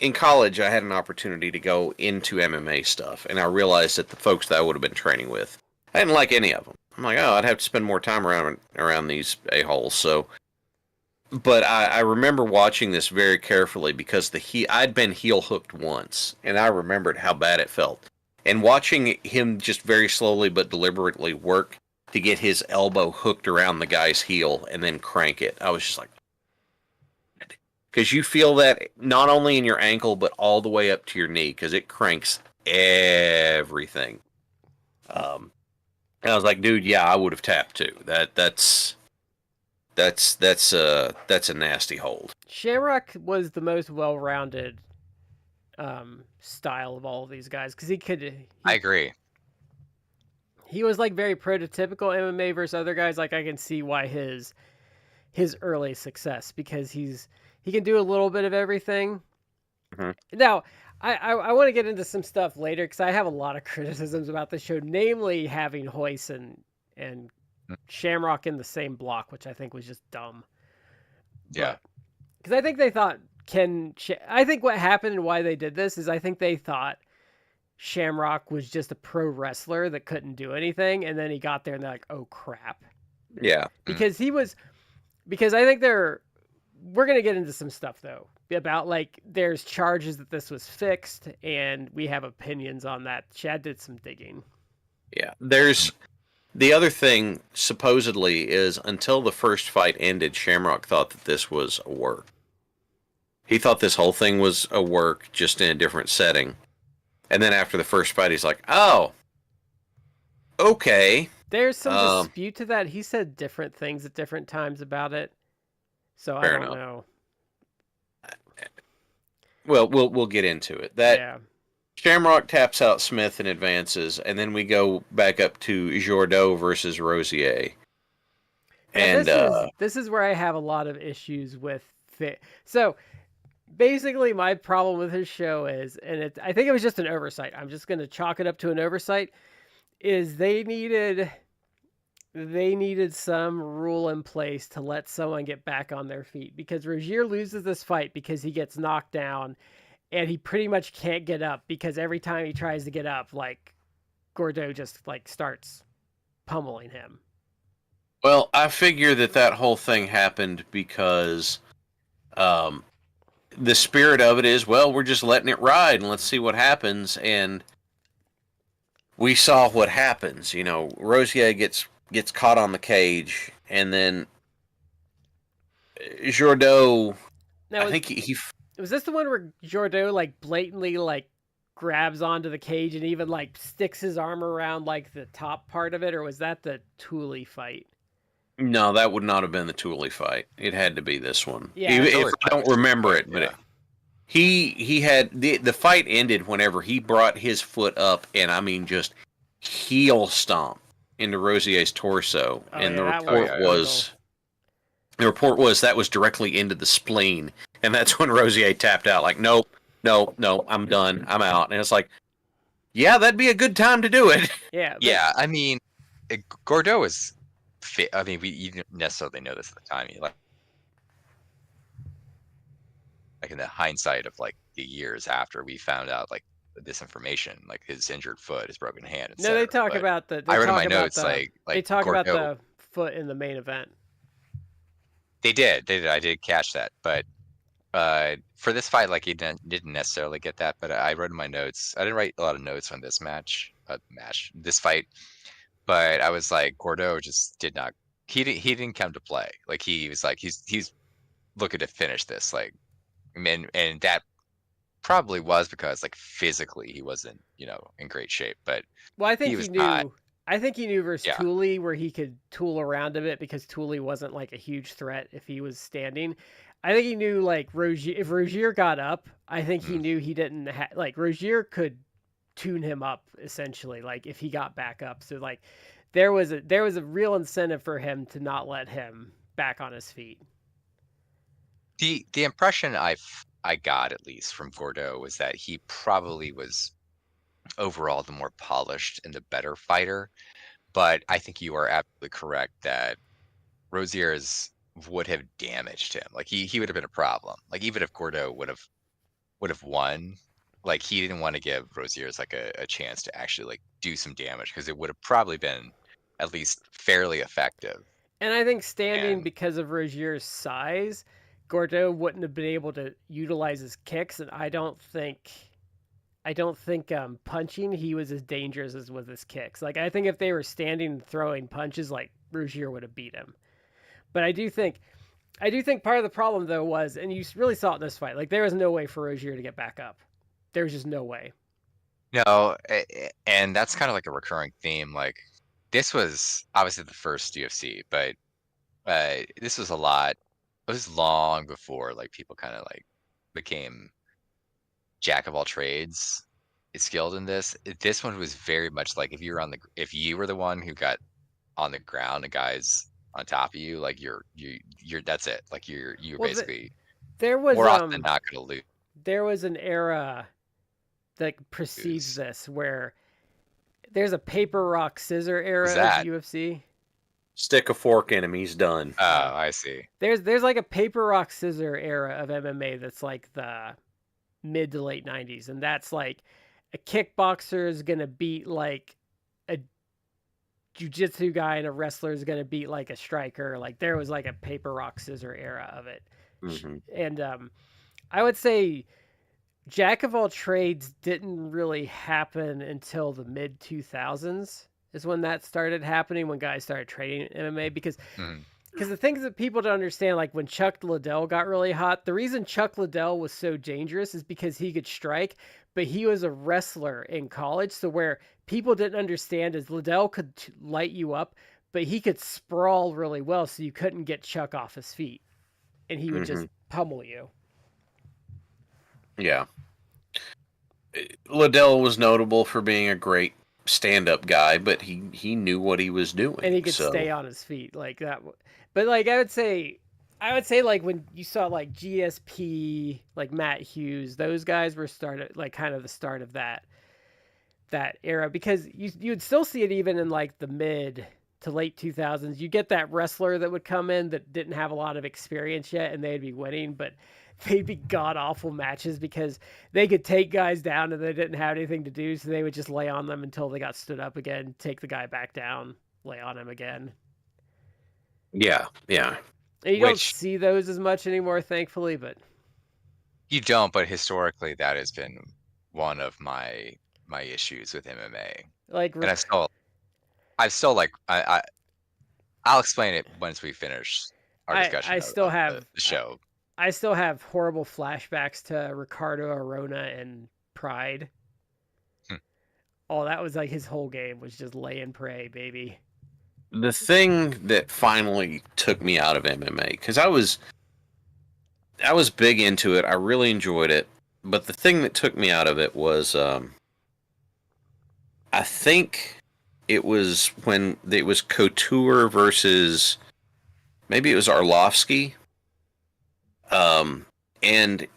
S3: in college, I had an opportunity to go into MMA stuff. And I realized that the folks that I would have been training with, I didn't like any of them. I'm like, I'd have to spend more time around these a-holes. So, but I remember watching this very carefully because I'd been heel hooked once. And I remembered how bad it felt. And watching him just very slowly but deliberately work to get his elbow hooked around the guy's heel and then crank it. I was just like, because you feel that not only in your ankle, but all the way up to your knee, because it cranks everything. And I was like, dude, yeah, I would have tapped too. That's a nasty hold.
S2: Shamrock was the most well-rounded style of all of these guys because
S1: I agree.
S2: He was like very prototypical MMA versus other guys. Like I can see why his early success because he can do a little bit of everything.
S3: Mm-hmm.
S2: Now I want to get into some stuff later because I have a lot of criticisms about the show, namely having Royce and Shamrock in the same block, which I think was just dumb.
S1: Yeah,
S2: because I think they thought I think what happened and why they did this is I think they thought Shamrock was just a pro wrestler that couldn't do anything, and then he got there and they're like, oh crap.
S3: Yeah.
S2: Because I think we're gonna get into some stuff though about like there's charges that this was fixed and we have opinions on that. Chad did some digging.
S3: Yeah. There's the other thing supposedly is until the first fight ended, Shamrock thought that this was a work. He thought this whole thing was a work just in a different setting. And then after the first fight, he's like, oh, okay.
S2: There's some dispute to that. He said different things at different times about it. So I don't know.
S3: Well, we'll get into it. Shamrock taps out Smith and advances, and then we go back up to Gordeau versus Rosier. And
S2: this is where I have a lot of issues with it. So basically, my problem with his show is, and I think it was just an oversight. I'm just going to chalk it up to an oversight. Is they needed some rule in place to let someone get back on their feet because Rosier loses this fight because he gets knocked down and he pretty much can't get up because every time he tries to get up, like Gordeau just like starts pummeling him.
S3: Well, I figure that whole thing happened because the spirit of it is, well, we're just letting it ride and let's see what happens. And we saw what happens. Rosier gets caught on the cage, and then Gordeau, I think he
S2: was this the one where Gordeau like blatantly like grabs onto the cage and even like sticks his arm around like the top part of it, or was that the Tuli fight?
S3: No, that would not have been the Tuli fight. It had to be this one.
S2: Yeah,
S3: if I don't remember it, but he had the fight ended whenever he brought his foot up, and I mean just heel stomp into Rosier's torso, and the report was that was directly into the spleen, and that's when Rosier tapped out. Like, nope, I'm done, I'm out. And it's like, yeah, that'd be a good time to do it.
S2: Yeah,
S1: yeah. I mean, Gordeau is fit. I mean, you didn't necessarily know this at the time. Like in the hindsight of like the years after we found out like this information, like his injured foot, his broken hand.
S2: No, they talk about the.
S1: I read in my notes like
S2: they talk
S1: Gordeau,
S2: about the foot in the main event.
S1: They did. I did catch that, but for this fight, like he didn't necessarily get that. But I wrote in my notes. I didn't write a lot of notes on this this fight, but I was like, Gordeau just did not. He didn't come to play. Like he was like he's looking to finish this. Like, and that probably was because like physically he wasn't in great shape. But
S2: well, I think he knew. I think he knew versus Tuli where he could tool around a bit because Tuli wasn't like a huge threat if he was standing. I think he knew like Rosier, if Rosier got up, I think he knew he didn't like Rosier could tune him up essentially, like if he got back up. So like there was a real incentive for him to not let him back on his feet.
S1: The impression I got at least from Gordeau was that he probably was overall the more polished and the better fighter, but I think you are absolutely correct that Rosier's would have damaged him. Like he would have been a problem. Like even if Gordeau would have won, like he didn't want to give Rosier's like a chance to actually like do some damage because it would have probably been at least fairly effective.
S2: And I think because of Rosier's size, Gordeau wouldn't have been able to utilize his kicks, and I don't think punching he was as dangerous as with his kicks. Like I think if they were standing and throwing punches, like Rosier would have beat him. But I do think part of the problem though was, and you really saw it in this fight, like there was no way for Rosier to get back up. There was just no way.
S1: No, and that's kind of like a recurring theme. Like this was obviously the first UFC, but this was it was long before like people kind of like became jack of all trades skilled in this. This one was very much like if you were the one who got on the ground, the guys on top of you, like you're that's it. Like you're basically
S2: there was
S1: more often than not gonna lose.
S2: There was an era that precedes this where there's a paper rock scissor era of UFC.
S3: Stick a fork in him, he's done.
S1: Oh, I see.
S2: There's like a paper rock scissor era of MMA that's like the mid to late 90s, and that's like a kickboxer is gonna beat like a jiu-jitsu guy and a wrestler is gonna beat like a striker. Like there was like a paper rock scissor era of it. And I would say jack of all trades didn't really happen until the mid 2000s is when that started happening, when guys started training MMA, because the things that people don't understand, like when Chuck Liddell got really hot, the reason Chuck Liddell was so dangerous is because he could strike, but he was a wrestler in college. So where people didn't understand is Liddell could light you up, but he could sprawl really well, so you couldn't get Chuck off his feet, and he would just pummel you.
S3: Yeah. Liddell was notable for being a great stand-up guy, but he knew what he was doing,
S2: and he could stay on his feet like that. But like I would say like when you saw like GSP, like Matt Hughes, those guys were kind of the start of that era, because you would still see it even in like the mid to late 2000s. You get that wrestler that would come in that didn't have a lot of experience yet, and they'd be winning, but they'd be god-awful matches because they could take guys down and they didn't have anything to do, so they would just lay on them until they got stood up again, take the guy back down, lay on him again.
S3: Yeah.
S2: And you don't see those as much anymore, thankfully, but...
S1: You don't, but historically that has been one of my issues with MMA.
S2: Like,
S1: and I've still like, I'll explain it once we finish our discussion of the show.
S2: I still have horrible flashbacks to Ricardo Arona and Pride. Oh, that was like his whole game was just lay and pray, baby.
S3: The thing that finally took me out of MMA, because I was big into it, I really enjoyed it, but the thing that took me out of it was, I think it was when it was Couture versus maybe it was Arlovsky. And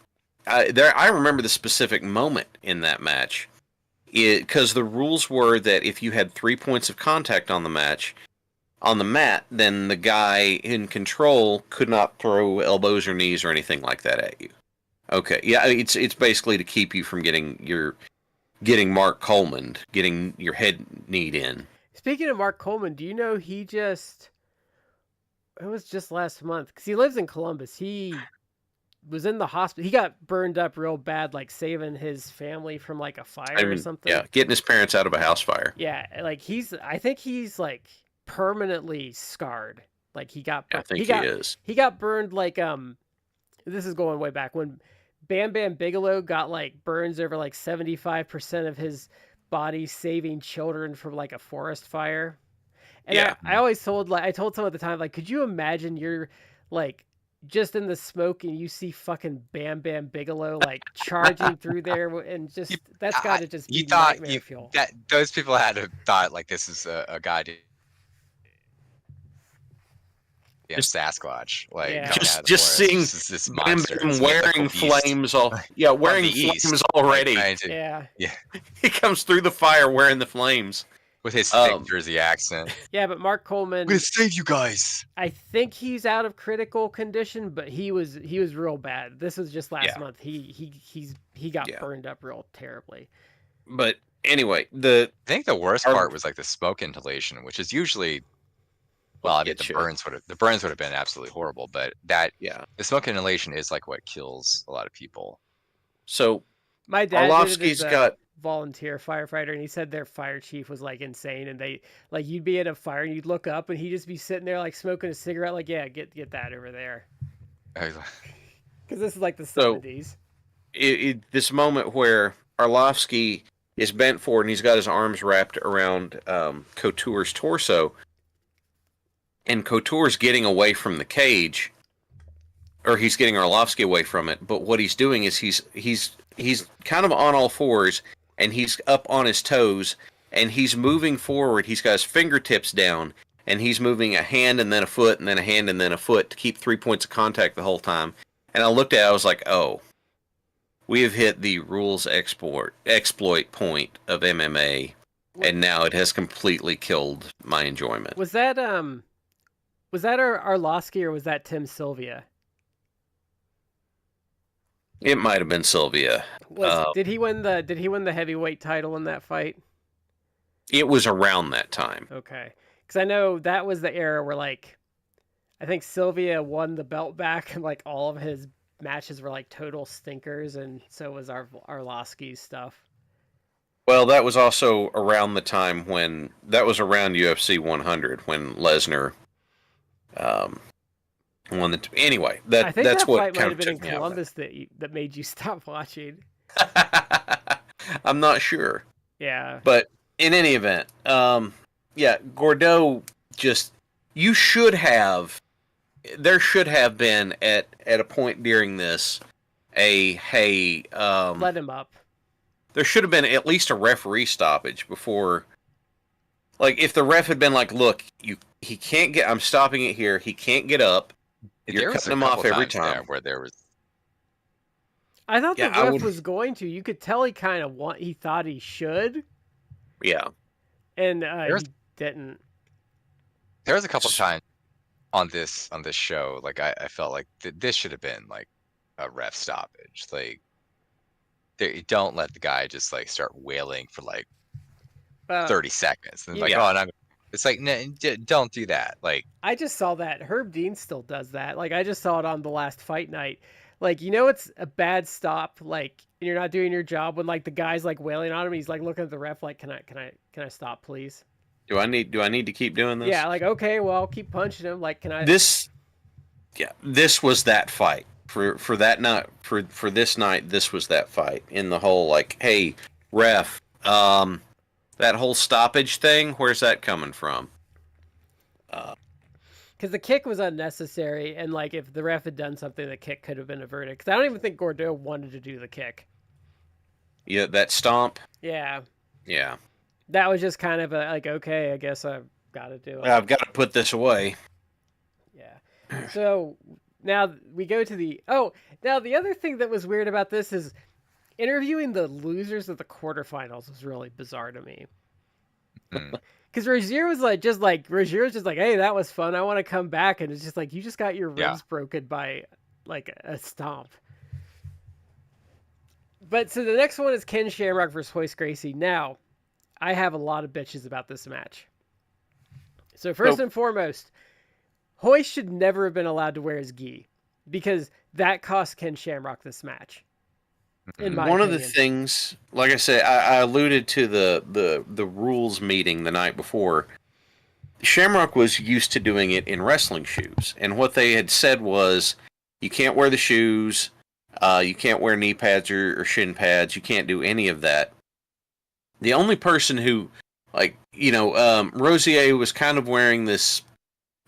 S3: I remember the specific moment in that match, because the rules were that if you had 3 points of contact on the mat, then the guy in control could not throw elbows or knees or anything like that at you. Okay, yeah, it's basically to keep you from getting Mark Coleman, getting your head kneed in.
S2: Speaking of Mark Coleman, do you know it was just last month, because he lives in Columbus. He was in the hospital. He got burned up real bad, like saving his family from like a fire or something.
S3: Yeah, getting his parents out of a house fire.
S2: Yeah, like I think he's like permanently scarred. Like he is. He got burned like this is going way back when Bam Bam Bigelow got like burns over like 75% of his body saving children from like a forest fire. And yeah. I always told I told someone at the time, like, could you imagine you're like just in the smoke and you see fucking Bam Bam Bigelow like charging through there, and just that's got to just be nightmare fuel.
S1: That those people had to thought like this is a guy Sasquatch, like
S3: just seeing this monster wearing flames flames already.
S2: Yeah,
S3: he comes through the fire wearing the flames
S1: with his thick Jersey accent.
S2: Yeah, but Mark Coleman,
S1: I'm gonna save you guys.
S2: I think he's out of critical condition, but he was real bad. This was just last month. He got burned up real terribly.
S3: But anyway,
S1: I think the worst part was like the smoke inhalation, which is usually. Well, I mean, the burns would have been absolutely horrible, but the smoke inhalation is like what kills a lot of people.
S3: So
S2: my dad Arlovsky's got volunteer firefighter, and he said their fire chief was like insane, and they like you'd be at a fire and you'd look up and he'd just be sitting there like smoking a cigarette, like get that over there, because this is like the 70s.
S3: This moment where Arlovsky is bent forward and he's got his arms wrapped around Couture's torso. And Couture's getting away from the cage, or he's getting Arlovsky away from it. But what he's doing is he's kind of on all fours, and he's up on his toes, and he's moving forward. He's got his fingertips down, and he's moving a hand and then a foot and then a hand and then a foot to keep 3 points of contact the whole time. And I looked at it, I was like, oh, we have hit the rules exploit point of MMA, and now it has completely killed my enjoyment.
S2: Was that Arlovsky or was that Tim Sylvia?
S3: It might have been Sylvia.
S2: Did he win the heavyweight title in that fight?
S3: It was around that time.
S2: Okay, because I know that was the era where like I think Sylvia won the belt back, and like all of his matches were like total stinkers, and so was Arlovsky's stuff.
S3: Well, that was also around the time that was around UFC 100 when Lesnar. Anyway, that's what
S2: fight might have been in Columbus that made you stop watching.
S3: I'm not sure.
S2: Yeah,
S3: but in any event, Gordeau there should have been at a point during this
S2: let him up.
S3: There should have been at least a referee stoppage before. Like, if the ref had been like, look, he can't get, I'm stopping it here, he can't get up, you're cutting him off every time.
S1: Where there was...
S2: I thought the ref was going to. You could tell he kind of he thought he should.
S3: Yeah.
S2: And he didn't.
S1: There was a couple times on this show, like, I felt like this should have been, like, a ref stoppage. Like, don't let the guy just, like, start wailing for, like, 30 seconds and it's like, no, don't do that. Like,
S2: I just saw that Herb Dean still does that. Like, I just saw it on the last fight night. Like, it's a bad stop, like, and you're not doing your job when like the guy's like wailing on him. He's like looking at the ref like, can I stop, please?
S3: Do I need to keep doing this?
S2: Yeah, like, okay, well, I'll keep punching him. Like, can I?
S3: This was that fight for that night. For this night, this was that fight in the whole like, hey, ref, that whole stoppage thing, where's that coming from?
S2: Because the kick was unnecessary, and like if the ref had done something, the kick could have been averted. Because I don't even think Gordeau wanted to do the kick.
S3: Yeah, that stomp.
S2: Yeah.
S3: Yeah.
S2: That was just kind of a, like, okay, I guess I've got to do it.
S3: I've got to put this away.
S2: Yeah. So now we go to the now the other thing that was weird about this is interviewing the losers of the quarterfinals was really bizarre to me. Because Rosier was Rosier's just like, hey, that was fun. I want to come back, and it's just like you just got your ribs broken by like a stomp. But so the next one is Ken Shamrock versus Royce Gracie. Now, I have a lot of bitches about this match. So first and foremost, Royce should never have been allowed to wear his gi because that cost Ken Shamrock this match. In my opinion.
S3: Of the things, like I said, I alluded to the rules meeting the night before. Shamrock was used to doing it in wrestling shoes, and what they had said was, you can't wear the shoes, you can't wear knee pads or shin pads, you can't do any of that. The only person who, Rosier was kind of wearing this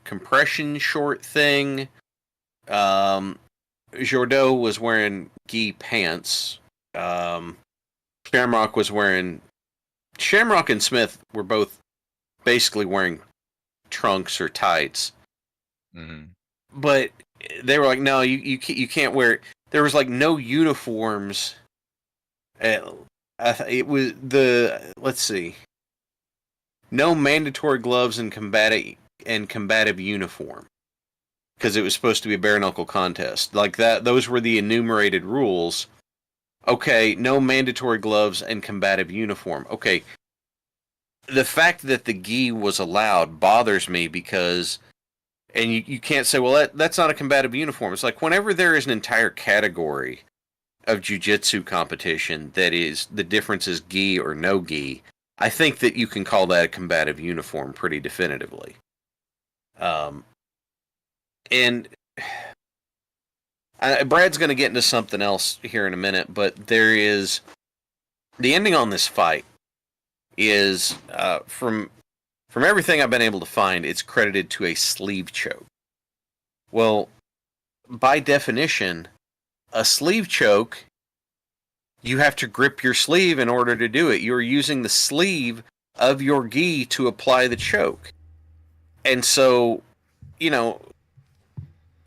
S3: compression short thing. Gordeau was wearing gi pants. Shamrock was wearing... Shamrock and Smith were both basically wearing trunks or tights.
S1: Mm-hmm.
S3: But they were like, no, you can't wear... There was like no uniforms. It was let's see. No mandatory gloves and combative uniform. Because it was supposed to be a bare knuckle contest. Like that, those were the enumerated rules. Okay, no mandatory gloves and combative uniform. Okay, the fact that the gi was allowed bothers me because, and you can't say, well, that's not a combative uniform. It's like whenever there is an entire category of jiu-jitsu competition that is the difference is gi or no gi, I think that you can call that a combative uniform pretty definitively. And Brad's going to get into something else here in a minute, but there is the ending on this fight is from everything I've been able to find, it's credited to a sleeve choke. Well, by definition, a sleeve choke, you have to grip your sleeve in order to do it. You're using the sleeve of your gi to apply the choke. And so,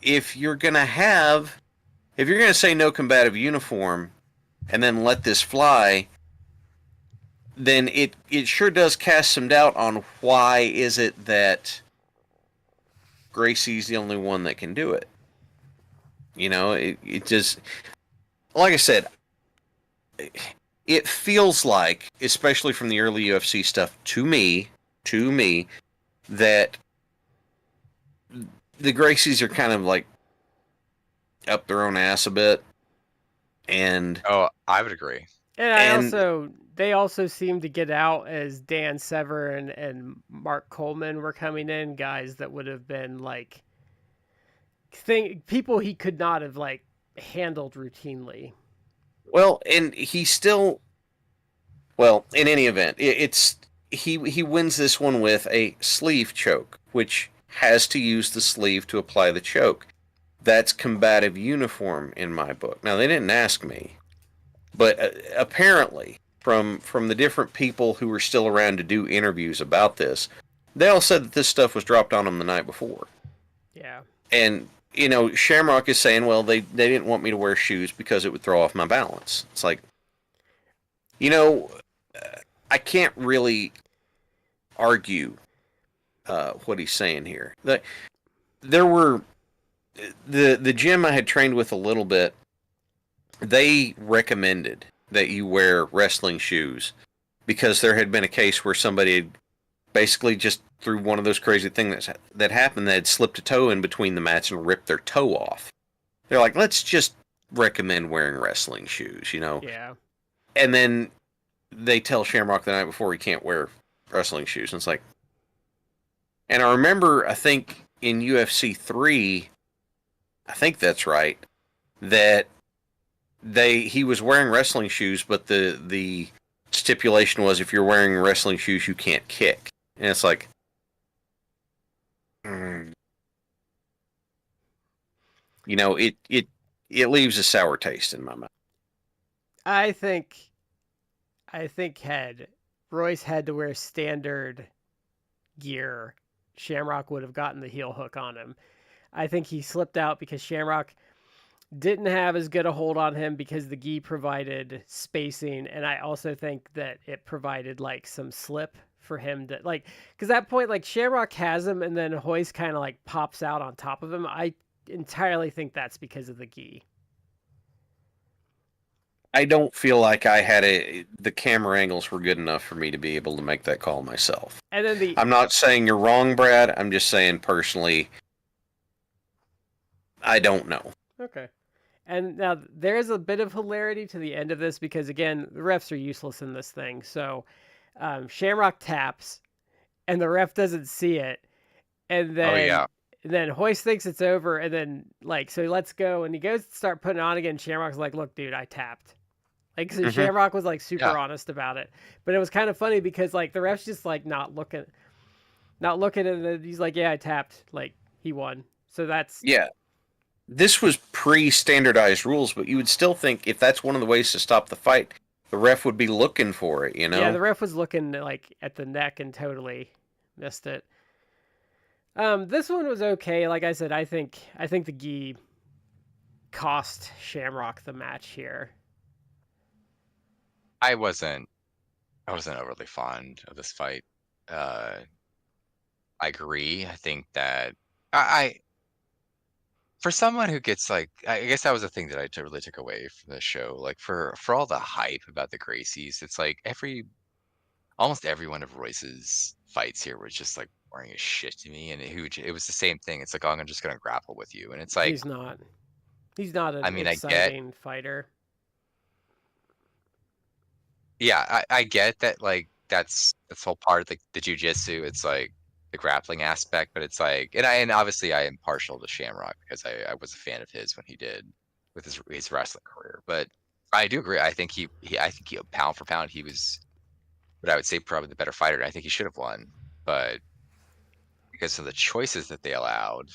S3: if you're going to say no combative uniform and then let this fly, then it sure does cast some doubt on why is it that Gracie's the only one that can do it. It just, like I said, it feels like, especially from the early UFC stuff, to me, that the Gracies are kind of like up their own ass a bit, and
S1: I would agree.
S2: And they also seem to get out as Dan Sever and Mark Coleman were coming in, guys that would have been like people he could not have like handled routinely.
S3: Well, and he still, in any event, he wins this one with a sleeve choke, which has to use the sleeve to apply the choke. That's combative uniform in my book. Now, they didn't ask me, but apparently, from the different people who were still around to do interviews about this, they all said that this stuff was dropped on them the night before.
S2: Yeah.
S3: And, Shamrock is saying, well, they didn't want me to wear shoes because it would throw off my balance. It's like, I can't really argue what he's saying here. There were the gym I had trained with a little bit. They recommended that you wear wrestling shoes because there had been a case where somebody had basically just through one of those crazy things that happened, they had slipped a toe in between the mats and ripped their toe off. They're like, let's just recommend wearing wrestling shoes,
S2: Yeah.
S3: And then they tell Shamrock the night before he can't wear wrestling shoes. And it's like, and I remember, I think in UFC 3, I think that's right, that he was wearing wrestling shoes, but the stipulation was if you're wearing wrestling shoes, you can't kick. And it's like, it leaves a sour taste in my mouth.
S2: I think had Royce had to wear standard gear, Shamrock would have gotten the heel hook on him. I think he slipped out because Shamrock didn't have as good a hold on him because the gi provided spacing, and I also think that it provided like some slip for him to like, because at that point like Shamrock has him and then Hoist kind of like pops out on top of him. I entirely think that's because of the gi.
S3: I don't feel like the camera angles were good enough for me to be able to make that call myself.
S2: And then
S3: I'm not saying you're wrong, Brad. I'm just saying personally, I don't know.
S2: Okay. And now there's a bit of hilarity to the end of this because, again, the refs are useless in this thing. So Shamrock taps, and the ref doesn't see it. And then Hoist thinks it's over, and then, like, so he lets go, and he goes to start putting it on again. Shamrock's like, look, dude, I tapped. Like, so Shamrock was, like, super honest about it. But it was kind of funny because, like, the ref's just, like, not looking, and then he's like, yeah, I tapped. Like, he won. So that's...
S3: Yeah. This was pre-standardized rules, but you would still think if that's one of the ways to stop the fight, the ref would be looking for it, you know?
S2: Yeah, the ref was looking like at the neck and totally missed it. This one was okay. Like I said, I think the gi cost Shamrock the match here.
S1: I wasn't overly fond of this fight. I agree. I think that for someone who gets like, I guess that was the thing that I really took away from the show. Like for all the hype about the Gracies, it's like almost every one of Royce's fights here was just like boring as shit to me. And it was the same thing. It's like, oh, I'm just going to grapple with you. And it's like,
S2: he's not an exciting fighter.
S1: Yeah, I get that. Like that's all part of the jiu-jitsu. It's like the grappling aspect, but it's like, and obviously I am partial to Shamrock because I was a fan of his when he did with his wrestling career. But I do agree. I think he pound for pound he was what I would say probably the better fighter. And I think he should have won, but because of the choices that they allowed,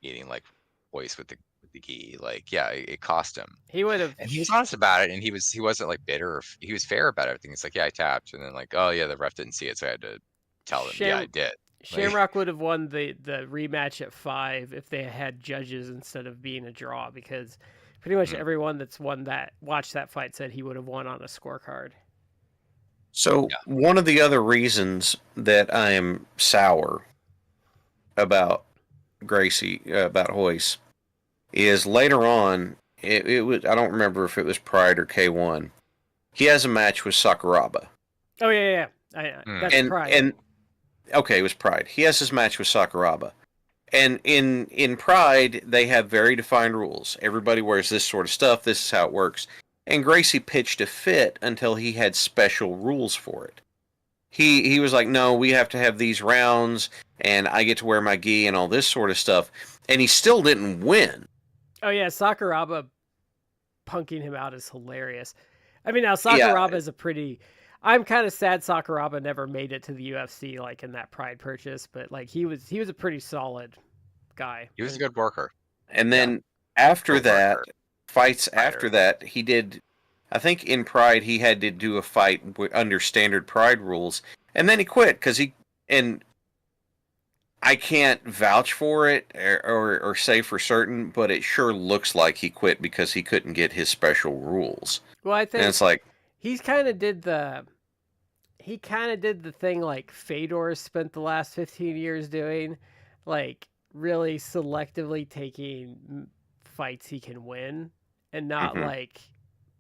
S1: meaning like voice with the gi, like yeah, it cost him.
S2: He would have,
S1: and he was honest about it, and he wasn't like bitter. He was fair about everything. It's like, yeah, I tapped, and then like, oh yeah, the ref didn't see it, so I had to tell them, yeah, I did.
S2: Shamrock would have won the rematch at 5 if they had judges instead of being a draw, because pretty much everyone that's watched that fight said he would have won on a scorecard.
S3: So one of the other reasons that I am sour about Gracie, about Hoist, is later on, it was, I don't remember if it was Pride or K1, he has a match with Sakuraba.
S2: Oh yeah. That's Pride.
S3: And okay, it was Pride. He has his match with Sakuraba. And in Pride, they have very defined rules. Everybody wears this sort of stuff. This is how it works. And Gracie pitched a fit until he had special rules for it. He was like, no, we have to have these rounds, and I get to wear my gi and all this sort of stuff. And he still didn't win.
S2: Oh yeah, Sakuraba punking him out is hilarious. I mean, now Sakuraba is a pretty... I'm kind of sad Sakuraba never made it to the UFC, like in that Pride purchase, but like he was a pretty solid guy.
S1: He was a good worker.
S3: And then after that, after that, he did, I think in Pride he had to do a fight under standard Pride rules, and then he quit because and I can't vouch for it or say for certain, but it sure looks like he quit because he couldn't get his special rules.
S2: Well, I think
S3: and it's like,
S2: he kind of did the thing like Fedor spent the last 15 years doing, like really selectively taking fights he can win and not like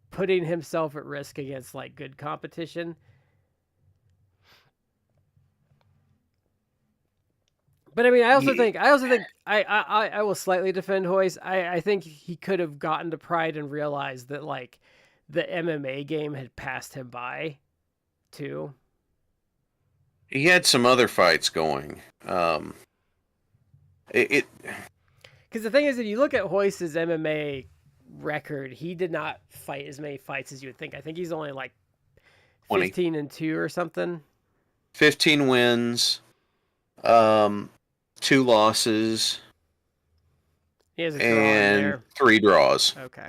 S2: putting himself at risk against like good competition. But I mean, I also think I will slightly defend Hoist. I think he could have gotten to Pride and realized that like the MMA game had passed him by, too.
S3: He had some other fights going. Because
S2: the thing is, if you look at Hoist's MMA record, he did not fight as many fights as you would think. I think he's only like 15-2 or something.
S3: 15 wins, 2 losses,
S2: he has a draw in there.
S3: 3 draws.
S2: Okay.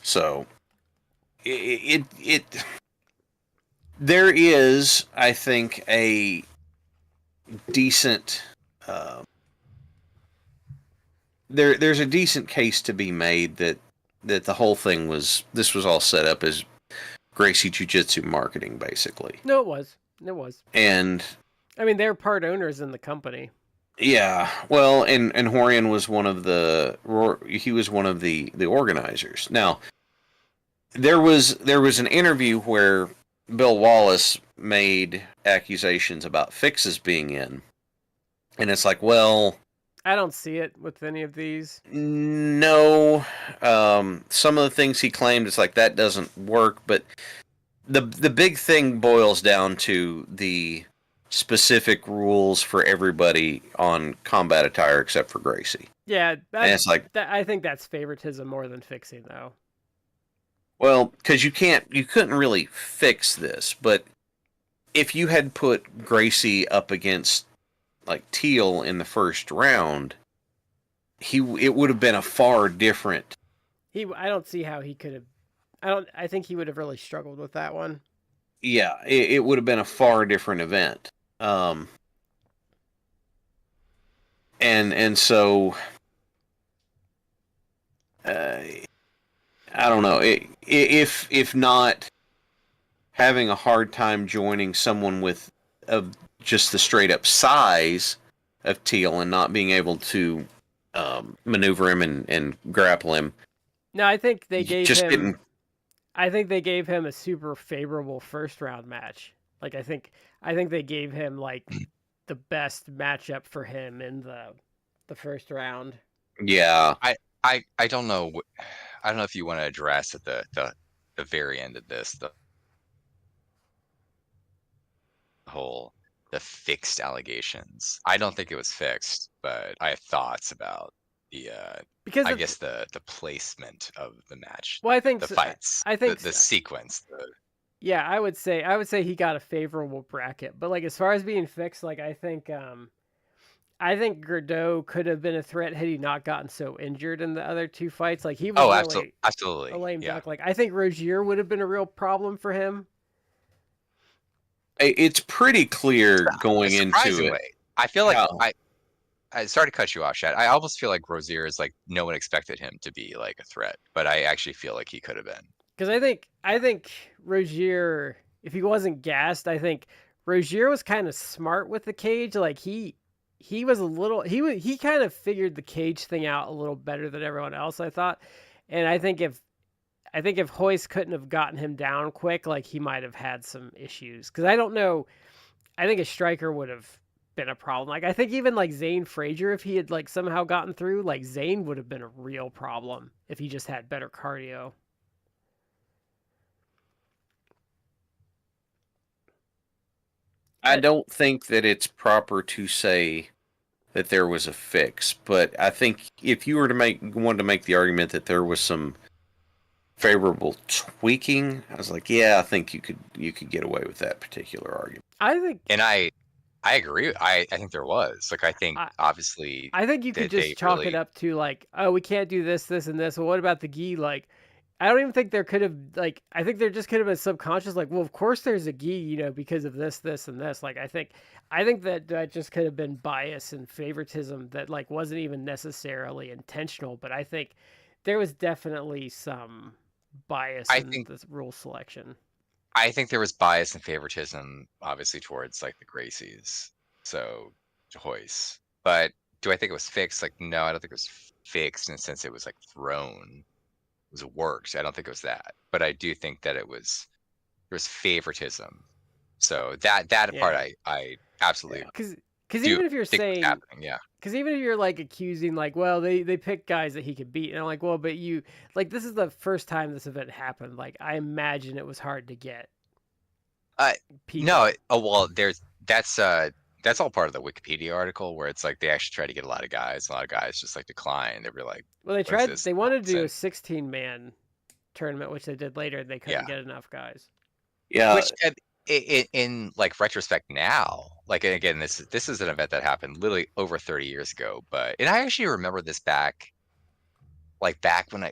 S3: So, there is, I think, a decent there's a decent case to be made that the whole thing was all set up as Gracie Jiu-Jitsu marketing, basically.
S2: No, it was. It was.
S3: And
S2: I mean, they're part owners in the company.
S3: yeah, well, and Horian was one of the organizers. Now, there was an interview where Bill Wallace made accusations about fixes being in, and it's like, well,
S2: I don't see it with any of these.
S3: No, some of the things he claimed, it's like that doesn't work. But the big thing boils down to the specific rules for everybody on combat attire except for Gracie.
S2: Yeah,
S3: and it's like
S2: I think that's favoritism more than fixing, though.
S3: Well, because you couldn't really fix this, but if you had put Gracie up against like Teal in the first round, it would have been a far different.
S2: I don't see how he could have. I think he would have really struggled with that one.
S3: Yeah, it would have been a far different event. And so I don't know. If not having a hard time joining someone with just the straight up size of Teal and not being able to maneuver him and grapple him.
S2: No, I think they gave him. I think they gave him a super favorable first round match. Like I think they gave him like the best matchup for him in the first round.
S3: Yeah,
S1: I don't know. I don't know if you want to address at the very end of this the fixed allegations. I don't think it was fixed, but I have thoughts about the because I guess the placement of the match.
S2: Well, I think
S1: the fights. I think the sequence.
S2: Yeah, I would say he got a favorable bracket, but like as far as being fixed, like I think Gordeau could have been a threat had he not gotten so injured in the other two fights. Like he was
S1: absolutely
S2: a lame duck. Like I think Rosier would have been a real problem for him.
S3: It's pretty clear going into it.
S1: I feel like I sorry to cut you off, Shad. I almost feel like Rosier is like no one expected him to be like a threat, but I actually feel like he could have been.
S2: Because I think Rosier, if he wasn't gassed, I think Rosier was kind of smart with the cage. Like he was a little he kind of figured the cage thing out a little better than everyone else, I thought. And I think if Royce couldn't have gotten him down quick, like he might have had some issues. Because I don't know, I think a striker would have been a problem. Like I think even like Zane Frazier, if he had like somehow gotten through, like Zane would have been a real problem if he just had better cardio.
S3: I don't think that it's proper to say that there was a fix, but I think if you were to wanted to make the argument that there was some favorable tweaking, I was like, yeah, I think you could get away with that particular argument.
S1: I agree. I think there was. Like I think obviously
S2: I think you could just chalk it up to like, oh, we can't do this, this, and this. Well, what about the gi? Like I don't even think there could have, like, I think there just could have been subconscious, like, well, of course there's a gi, you know, because of this, this, and this. Like, I think that just could have been bias and favoritism that, like, wasn't even necessarily intentional. But I think there was definitely some bias in the rule selection.
S1: I think there was bias and favoritism, obviously, towards, like, the Gracies. So, Royce. But do I think it was fixed? Like, no, I don't think it was fixed in the sense it was, like, thrown. Was worked. I don't think it was that, but I do think that there was favoritism. So that part I absolutely
S2: because even if you're saying because even if you're like accusing like, well, they picked guys that he could beat, and I'm like, well, but you like this is the first time this event happened. Like I imagine it was hard to get.
S1: People. No, well, that's all part of the Wikipedia article where it's like they actually try to get a lot of guys just like decline. They were like,
S2: well, they wanted to do a 16-man tournament, which they did later. They couldn't get enough guys.
S3: Yeah.
S1: Which in like retrospect now, like again, this is an event that happened literally over 30 years ago. And I actually remember this back when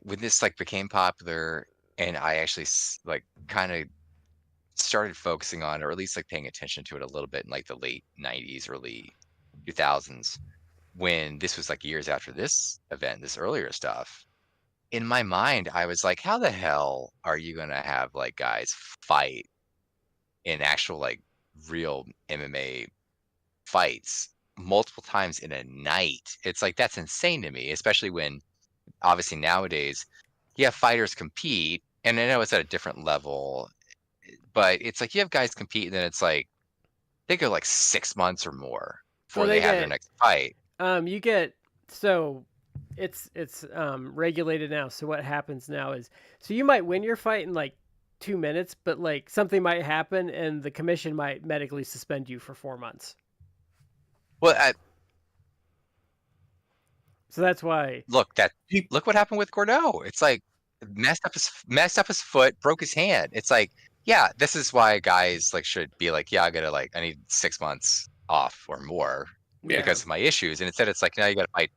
S1: this like became popular, and I actually like kind of started focusing on, or at least like paying attention to it a little bit in like the late 90s, early 2000s, when this was like years after this event, this earlier stuff. In my mind, I was like, how the hell are you going to have like guys fight in actual like real MMA fights multiple times in a night? It's like, that's insane to me, especially when obviously nowadays, yeah, fighters compete, and I know it's at a different level, but it's like you have guys compete, and then it's like they go like 6 months or more before
S2: Well,
S1: they have their next fight.
S2: you get so it's regulated now. So what happens now is, so you might win your fight in like 2 minutes, but like something might happen, and the commission might medically suspend you for 4 months.
S1: Well,
S2: So that's why.
S1: look what happened with Gordeau. It's like messed up his foot, broke his hand. It's like, yeah, this is why guys like should be like, yeah, I need 6 months off or more because of my issues. And instead, it's like, now you got to fight.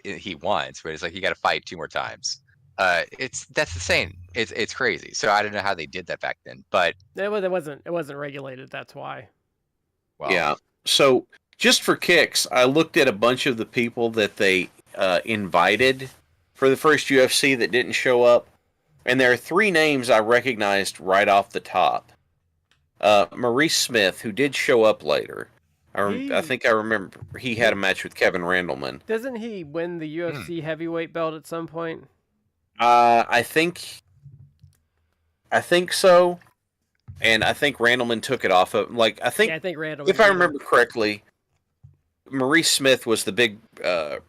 S1: He wants, but it's like you got to fight 2 more times. That's insane. It's crazy. So I don't know how they did that back then, but
S2: it wasn't regulated. That's why.
S1: well,
S3: Yeah. So just for kicks, I looked at a bunch of the people that they invited for the first UFC that didn't show up, and there are 3 names I recognized right off the top. Maurice Smith, who did show up later. I think I remember he had a match with Kevin Randleman.
S2: Doesn't he win the UFC heavyweight belt at some point?
S3: I think so, and I think Randleman took it off of. Like I think
S2: Randleman.
S3: If I remember correctly, Maurice Smith was the big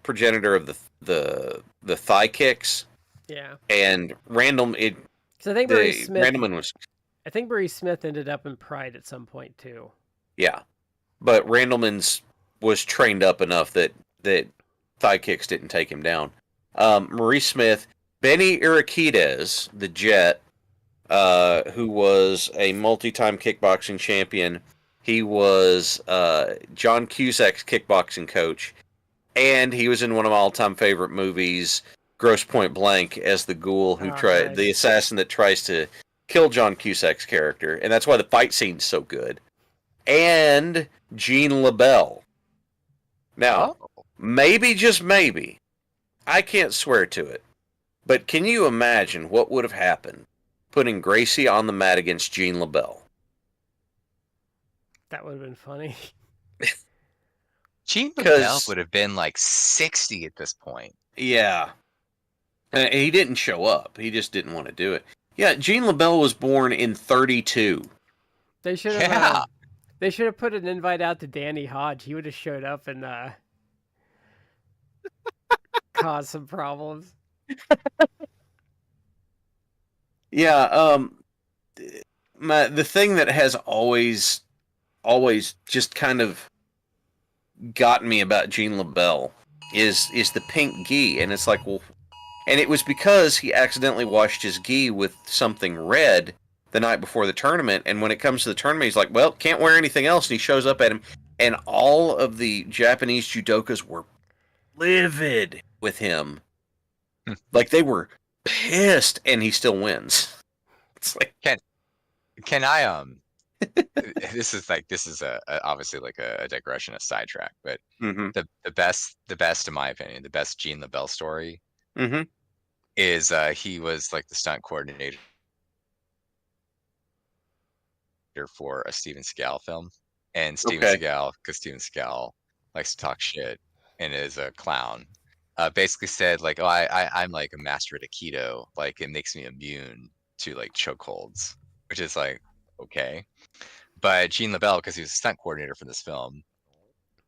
S3: progenitor of the thigh kicks.
S2: Yeah.
S3: And Randleman.
S2: So I think Maurice Smith.
S3: Randleman was.
S2: I think Maurice Smith ended up in Pride at some point too.
S3: Yeah, but Randleman's was trained up enough that thigh kicks didn't take him down. Maurice Smith, Benny Iriquides, the Jet, who was a multi-time kickboxing champion. He was John Cusack's kickboxing coach, and he was in one of my all-time favorite movies, Grosse Point Blank, as the ghoul who the assassin that tries to kill John Cusack's character, and that's why the fight scene's so good. And Gene LaBelle. Now, maybe, just maybe, I can't swear to it, but can you imagine what would have happened putting Gracie on the mat against Gene LaBelle?
S2: That would have been funny.
S1: Gene LaBelle would have been like 60 at this point.
S3: Yeah. He didn't show up. He just didn't want to do it. Yeah, Gene LaBelle was born in 32.
S2: They should have. They should have put an invite out to Danny Hodge. He would have showed up and caused some problems.
S3: Yeah. The thing that has always just kind of gotten me about Gene LaBelle is the pink gi, and it's like, well, and it was because he accidentally washed his gi with something red the night before the tournament, and when it comes to the tournament, he's like, well, can't wear anything else, and he shows up at him, and all of the Japanese judokas were livid with him. Like, they were pissed, and he still wins. It's like,
S1: can I this is obviously like a digression, a sidetrack, but the best in my opinion, the best Gene LaBelle story is he was like the stunt coordinator for a Steven Seagal film, and Steven Seagal, because Steven Seagal likes to talk shit and is a clown, basically said like, oh, I'm like a master at Aikido, like it makes me immune to like chokeholds, which is like, okay. But Gene LaBelle, because he was a stunt coordinator for this film,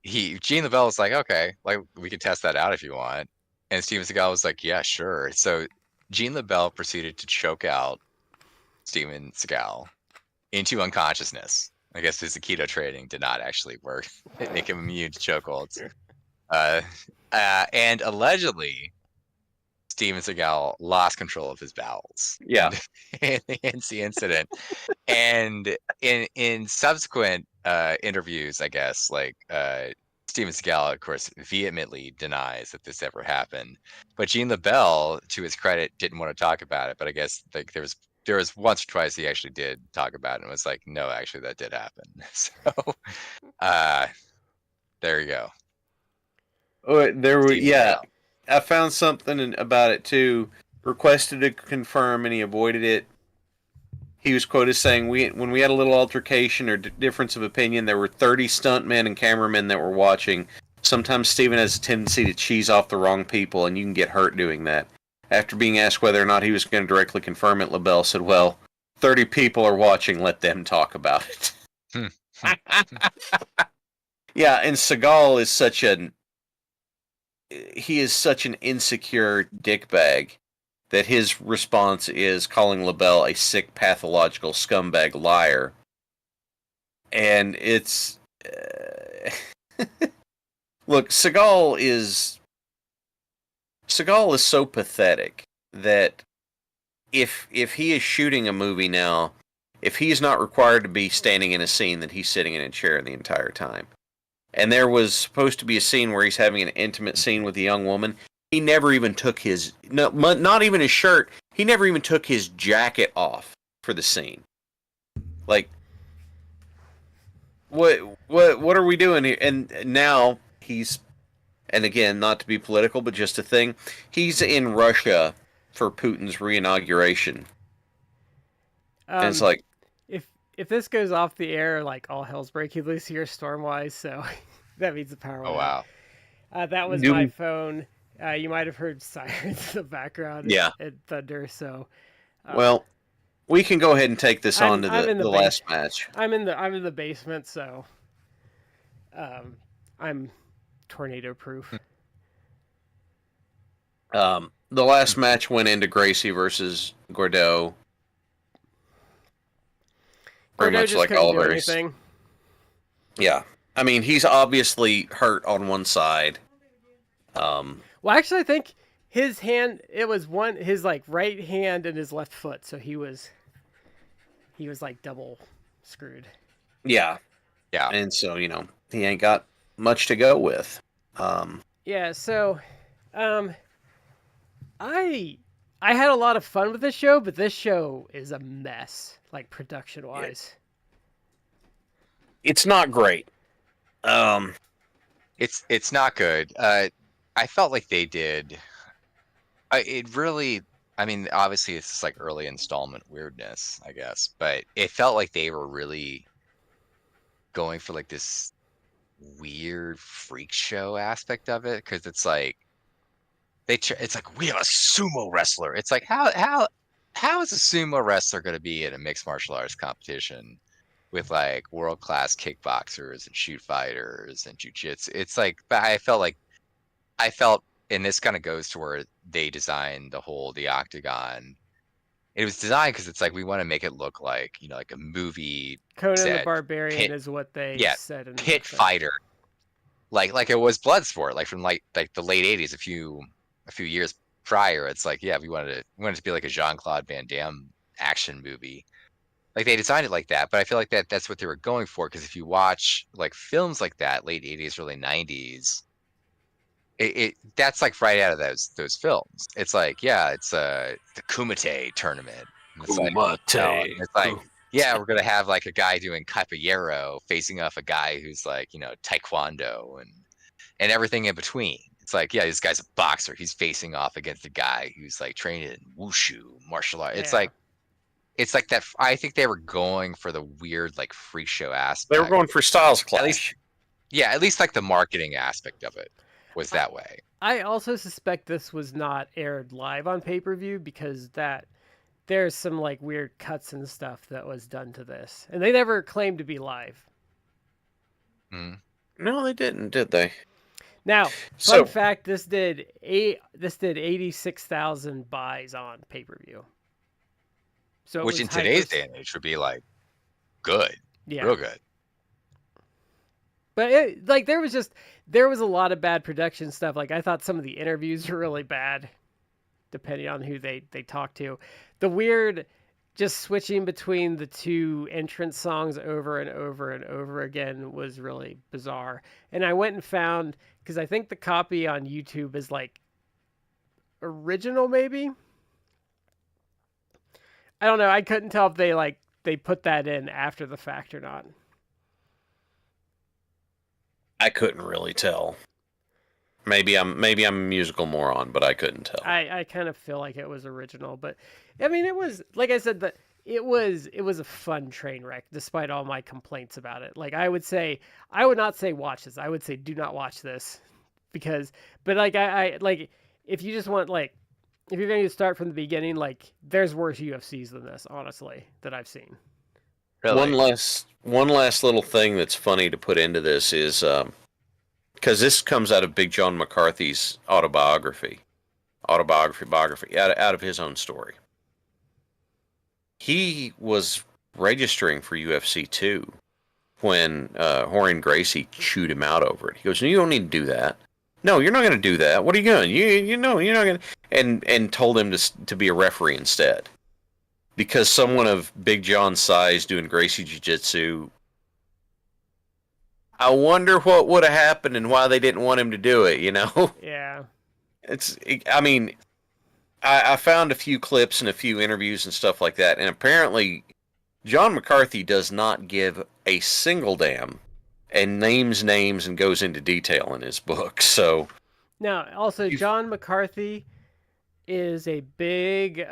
S1: Gene LaBelle was like, okay, like we can test that out if you want. And Steven Seagal was like, yeah, sure. So Gene LaBelle proceeded to choke out Steven Seagal into unconsciousness. I guess his Aikido training did not actually work. It make him immune to chokeholds. And allegedly, Steven Seagal lost control of his bowels.
S3: Yeah.
S1: In the incident. And in subsequent interviews, I guess, like Steven Seagal, of course, vehemently denies that this ever happened. But Gene LaBelle, to his credit, didn't want to talk about it. But I guess like there was there was once or twice he actually did talk about it and was like, no, actually that did happen. So there you go.
S3: Oh, there were,
S1: Steven
S3: yeah.
S1: Now.
S3: I found something about it too. Requested to confirm, and he avoided it. He was quoted saying, when we had a little altercation or difference of opinion, there were 30 stuntmen and cameramen that were watching. Sometimes Steven has a tendency to cheese off the wrong people, and you can get hurt doing that. After being asked whether or not he was going to directly confirm it, LaBelle said, well, 30 people are watching, let them talk about it. Yeah, and Seagal is such an insecure dickbag that his response is calling LaBelle a sick, pathological scumbag liar. And it's... Look, Seagal is so pathetic that if he is shooting a movie now, if he's not required to be standing in a scene, then he's sitting in a chair the entire time. And there was supposed to be a scene where he's having an intimate scene with a young woman. He never even took not even his shirt. He never even took his jacket off for the scene. Like, what are we doing here? And now he's, and again, not to be political, but just a thing. He's in Russia for Putin's reinauguration. And it's like,
S2: if this goes off the air, like all hell's breaking loose here, Stormwise. So that means the power.
S1: Oh wow.
S2: That was my phone. You might have heard sirens in the background.
S3: Yeah.
S2: And thunder. So.
S3: Well, we can go ahead and take this on to the last match.
S2: I'm in the basement, so. I'm tornado proof.
S3: The last match went into Gracie versus Gordeau. Pretty much like Oliver's. Yeah. I mean, he's obviously hurt on one side.
S2: Well, actually, I think his hand, his like right hand and his left foot. So he was like double screwed.
S3: Yeah.
S1: Yeah.
S3: And so, he ain't got much to go with.
S2: Yeah. So, I had a lot of fun with this show, but this show is a mess, like production wise.
S3: It's not great.
S1: It's not good. I felt like they did. It really. I mean, obviously, it's just like early installment weirdness, I guess, but it felt like they were really going for like this weird freak show aspect of it, because it's like it's like, we have a sumo wrestler. It's like, how is a sumo wrestler going to be in a mixed martial arts competition with like world-class kickboxers and shoot fighters and jiu-jitsu? It's like, but I felt, and this kind of goes to where they designed the octagon. It was designed because it's like, we want to make it look like, like a movie.
S2: Conan the Barbarian is what they said. In
S1: pit fighter, like it was Bloodsport, like from like the late '80s, a few years prior. It's like, we wanted it to be like a Jean-Claude Van Damme action movie. Like, they designed it like that, but I feel like that's what they were going for, because if you watch like films like that, late '80s, early '90s, that's like right out of those films. It's like, it's the Kumite tournament. It's like, we're gonna have like a guy doing capoeira facing off a guy who's like, taekwondo and everything in between. It's like, this guy's a boxer. He's facing off against a guy who's like trained in wushu martial art. It's like that. I think they were going for the weird like freak show aspect.
S3: They were going for Styles Clash.
S1: At least like the marketing aspect of it was that way.
S2: I also suspect this was not aired live on pay-per-view, because there's some like weird cuts and stuff that was done to this, and they never claimed to be live.
S3: No, they didn't, did they?
S2: Now, fun fact: this did 86,000 buys on pay-per-view. So,
S1: which in today's day and age would be like good, real good.
S2: But there was a lot of bad production stuff. Like, I thought some of the interviews were really bad, depending on who they talked to. The weird just switching between the two entrance songs over and over and over again was really bizarre. And I went and found, because I think the copy on YouTube is like original, maybe. I don't know. I couldn't tell if they put that in after the fact or not.
S3: I couldn't really tell. Maybe I'm a musical moron, but I couldn't tell.
S2: I kind of feel like it was original, but I mean, it was like I said, it was a fun train wreck, despite all my complaints about it. Like I would not say watch this. I would say do not watch this, because, but like I like if you just want like if you're going to start from the beginning, like there's worse UFCs than this, honestly, that I've seen.
S1: Really?
S3: One last little thing that's funny to put into this is because this comes out of Big John McCarthy's autobiography out of his own story. He was registering for UFC 2 when Rosier Gracie chewed him out over it. He goes, "You don't need to do that. No, you're not going to do that. What are you going? You know, you're not going to." And told him to be a referee instead, because someone of Big John's size doing Gracie Jiu-Jitsu. I wonder what would have happened and why they didn't want him to do it. You know?
S2: Yeah.
S3: I mean, I found a few clips and a few interviews and stuff like that, and apparently John McCarthy does not give a single damn and names and goes into detail in his book. So
S2: now, also, John McCarthy is a big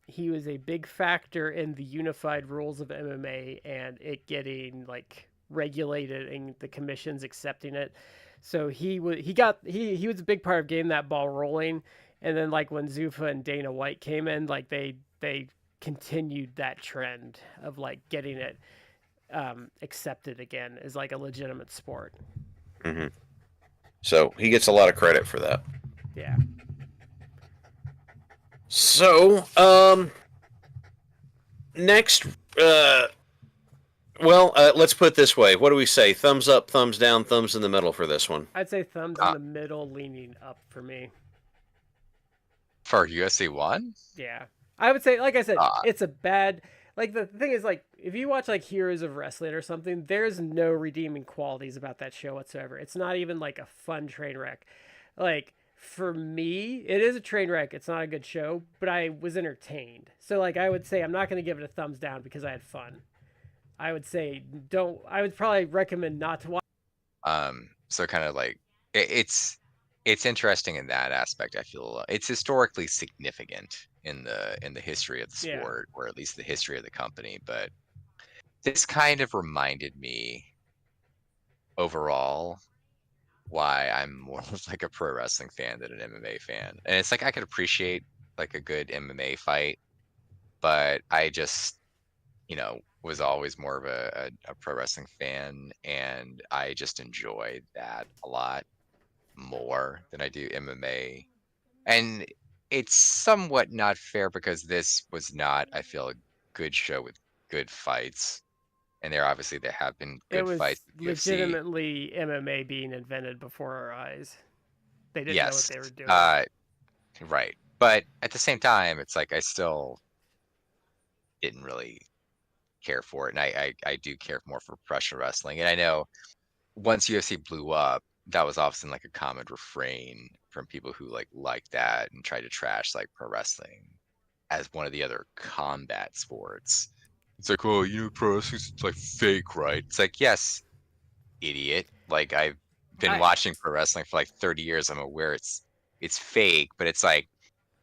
S2: he was a big factor in the unified rules of MMA and it getting like regulated and the commissions accepting it. So he was a big part of getting that ball rolling. And then like when Zuffa and Dana White came in, like they continued that trend of like getting it accepted again as like a legitimate sport.
S3: Mm-hmm. So he gets a lot of credit for that.
S2: Yeah.
S3: So next, let's put it this way. What do we say? Thumbs up, thumbs down, thumbs in the middle for this one.
S2: I'd say thumbs in the middle, leaning up for me.
S1: For UFC 1?
S2: Yeah. I would say, like I said, it's a bad... Like, the thing is, like, if you watch, like, Heroes of Wrestling or something, there's no redeeming qualities about that show whatsoever. It's not even, like, a fun train wreck. Like, for me, it is a train wreck. It's not a good show, but I was entertained. So, like, I would say I'm not going to give it a thumbs down because I had fun. I would say I would probably recommend not to watch.
S1: So kind of like, it's interesting in that aspect. I feel it's historically significant in the history of the sport, or at least the history of the company. But this kind of reminded me overall why I'm more of like a pro wrestling fan than an MMA fan. And it's like I could appreciate like a good MMA fight, but I just, was always more of a pro wrestling fan, and I just enjoyed that a lot more than I do MMA. And it's somewhat not fair because this was not, I feel, a good show with good fights. And there have been good fights.
S2: It was legitimately MMA being invented before our eyes. They didn't know what they were doing.
S1: Right. But at the same time, it's like I still didn't really care for it. And I do care more for professional wrestling. And I know once UFC blew up, that was often like a common refrain from people who like that and try to trash like pro wrestling as one of the other combat sports. It's like, oh, pro wrestling's like fake, right? It's like, yes, idiot. Like I've been watching pro wrestling for like 30 years. I'm aware it's fake, but it's like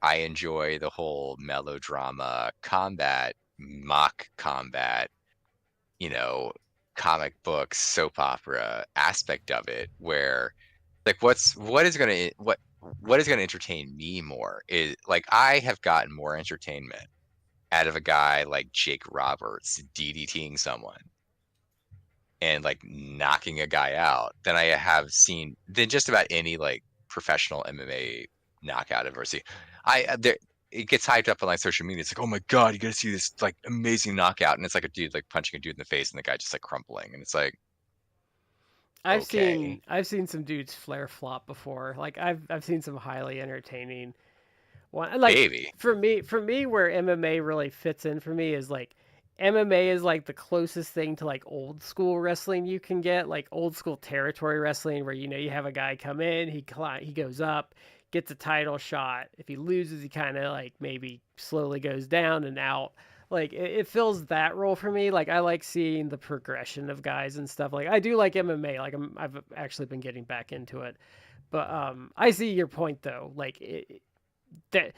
S1: I enjoy the whole melodrama combat, mock combat, comic books, soap opera aspect of it, where like what is gonna entertain me more is like I have gotten more entertainment out of a guy like Jake Roberts DDTing someone and like knocking a guy out than I have seen than just about any like professional MMA knockout I've ever seen. It gets hyped up on like social media. It's like, oh my god, you gotta see this like amazing knockout, and it's like a dude like punching a dude in the face, and the guy just like crumpling, and it's like,
S2: I've seen some dudes flare flop before. Like I've seen some highly entertaining one. Like
S1: baby.
S2: For me, where MMA really fits in for me is like MMA is like the closest thing to like old school wrestling you can get, like old school territory wrestling, where you have a guy come in, he goes up, gets a title shot. If he loses, he kind of like maybe slowly goes down and out. Like it fills that role for me. Like I like seeing the progression of guys and stuff. Like I do like MMA. Like I've actually been getting back into it. But I see your point though. Like that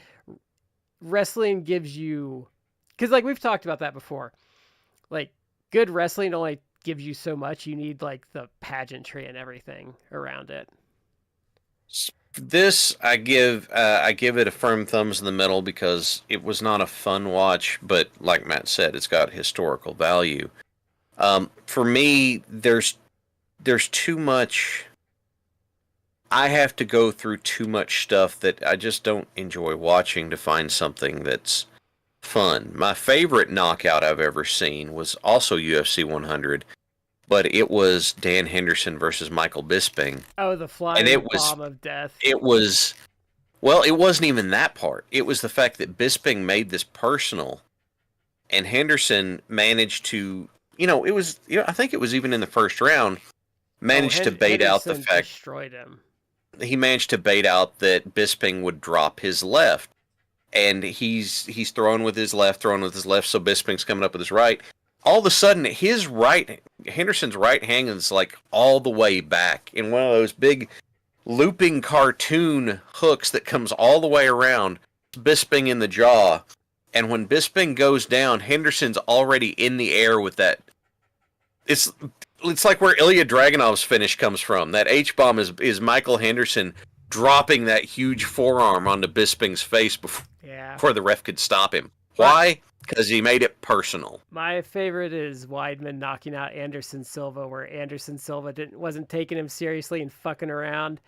S2: wrestling gives you, because like we've talked about that before. Like good wrestling only gives you so much. You need like the pageantry and everything around it.
S3: This I give it a firm thumbs in the middle because it was not a fun watch, but like Matt said, it's got historical value. For me, there's too much. I have to go through too much stuff that I just don't enjoy watching to find something that's fun. My favorite knockout I've ever seen was also UFC 100, but it was Dan Henderson versus Michael Bisping.
S2: Oh, the flying bomb of death.
S3: It was, well, it wasn't even that part. It was the fact that Bisping made this personal, and Henderson managed to, I think it was even in the first round, managed to bait out the fact.
S2: Destroyed him.
S3: He managed to bait out that Bisping would drop his left, and he's throwing with his left, so Bisping's coming up with his right. All of a sudden, Henderson's right hand is like all the way back in one of those big looping cartoon hooks that comes all the way around Bisping in the jaw. And when Bisping goes down, Henderson's already in the air with that. It's like where Ilya Dragunov's finish comes from. That H-bomb is Michael Henderson dropping that huge forearm onto Bisping's face before the ref could stop him. Why? Because he made it personal.
S2: My favorite is Weidman knocking out Anderson Silva, where Anderson Silva wasn't taking him seriously and fucking around,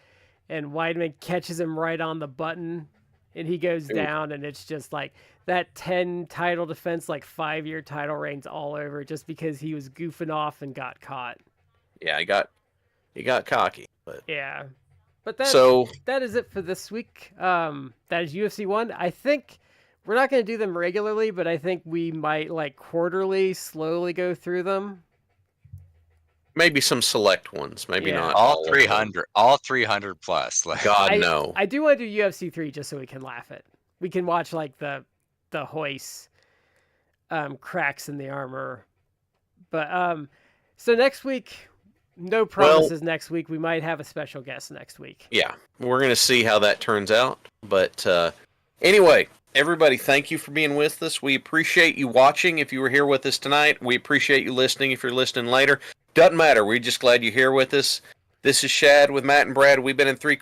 S2: and Weidman catches him right on the button, and he goes down, and it's just like that 10 title defense, like 5-year title reigns all over, just because he was goofing off and got caught.
S3: Yeah, he got cocky, but
S2: yeah, but that is it for this week. That is UFC 1. I think we're not going to do them regularly, but I think we might like quarterly slowly go through them.
S3: Maybe some select ones, maybe not
S1: all 300, all 300 plus. Like,
S3: God no.
S2: I do want to do UFC 3 just so we can laugh at. We can watch like the hoist cracks in the armor. But so next week, no promises next week. We might have a special guest next week.
S3: Yeah, we're going to see how that turns out. But anyway, everybody, thank you for being with us. We appreciate you watching if you were here with us tonight. We appreciate you listening if you're listening later. Doesn't matter. We're just glad you're here with us. This is Shad with Matt and Brad. We've been in 3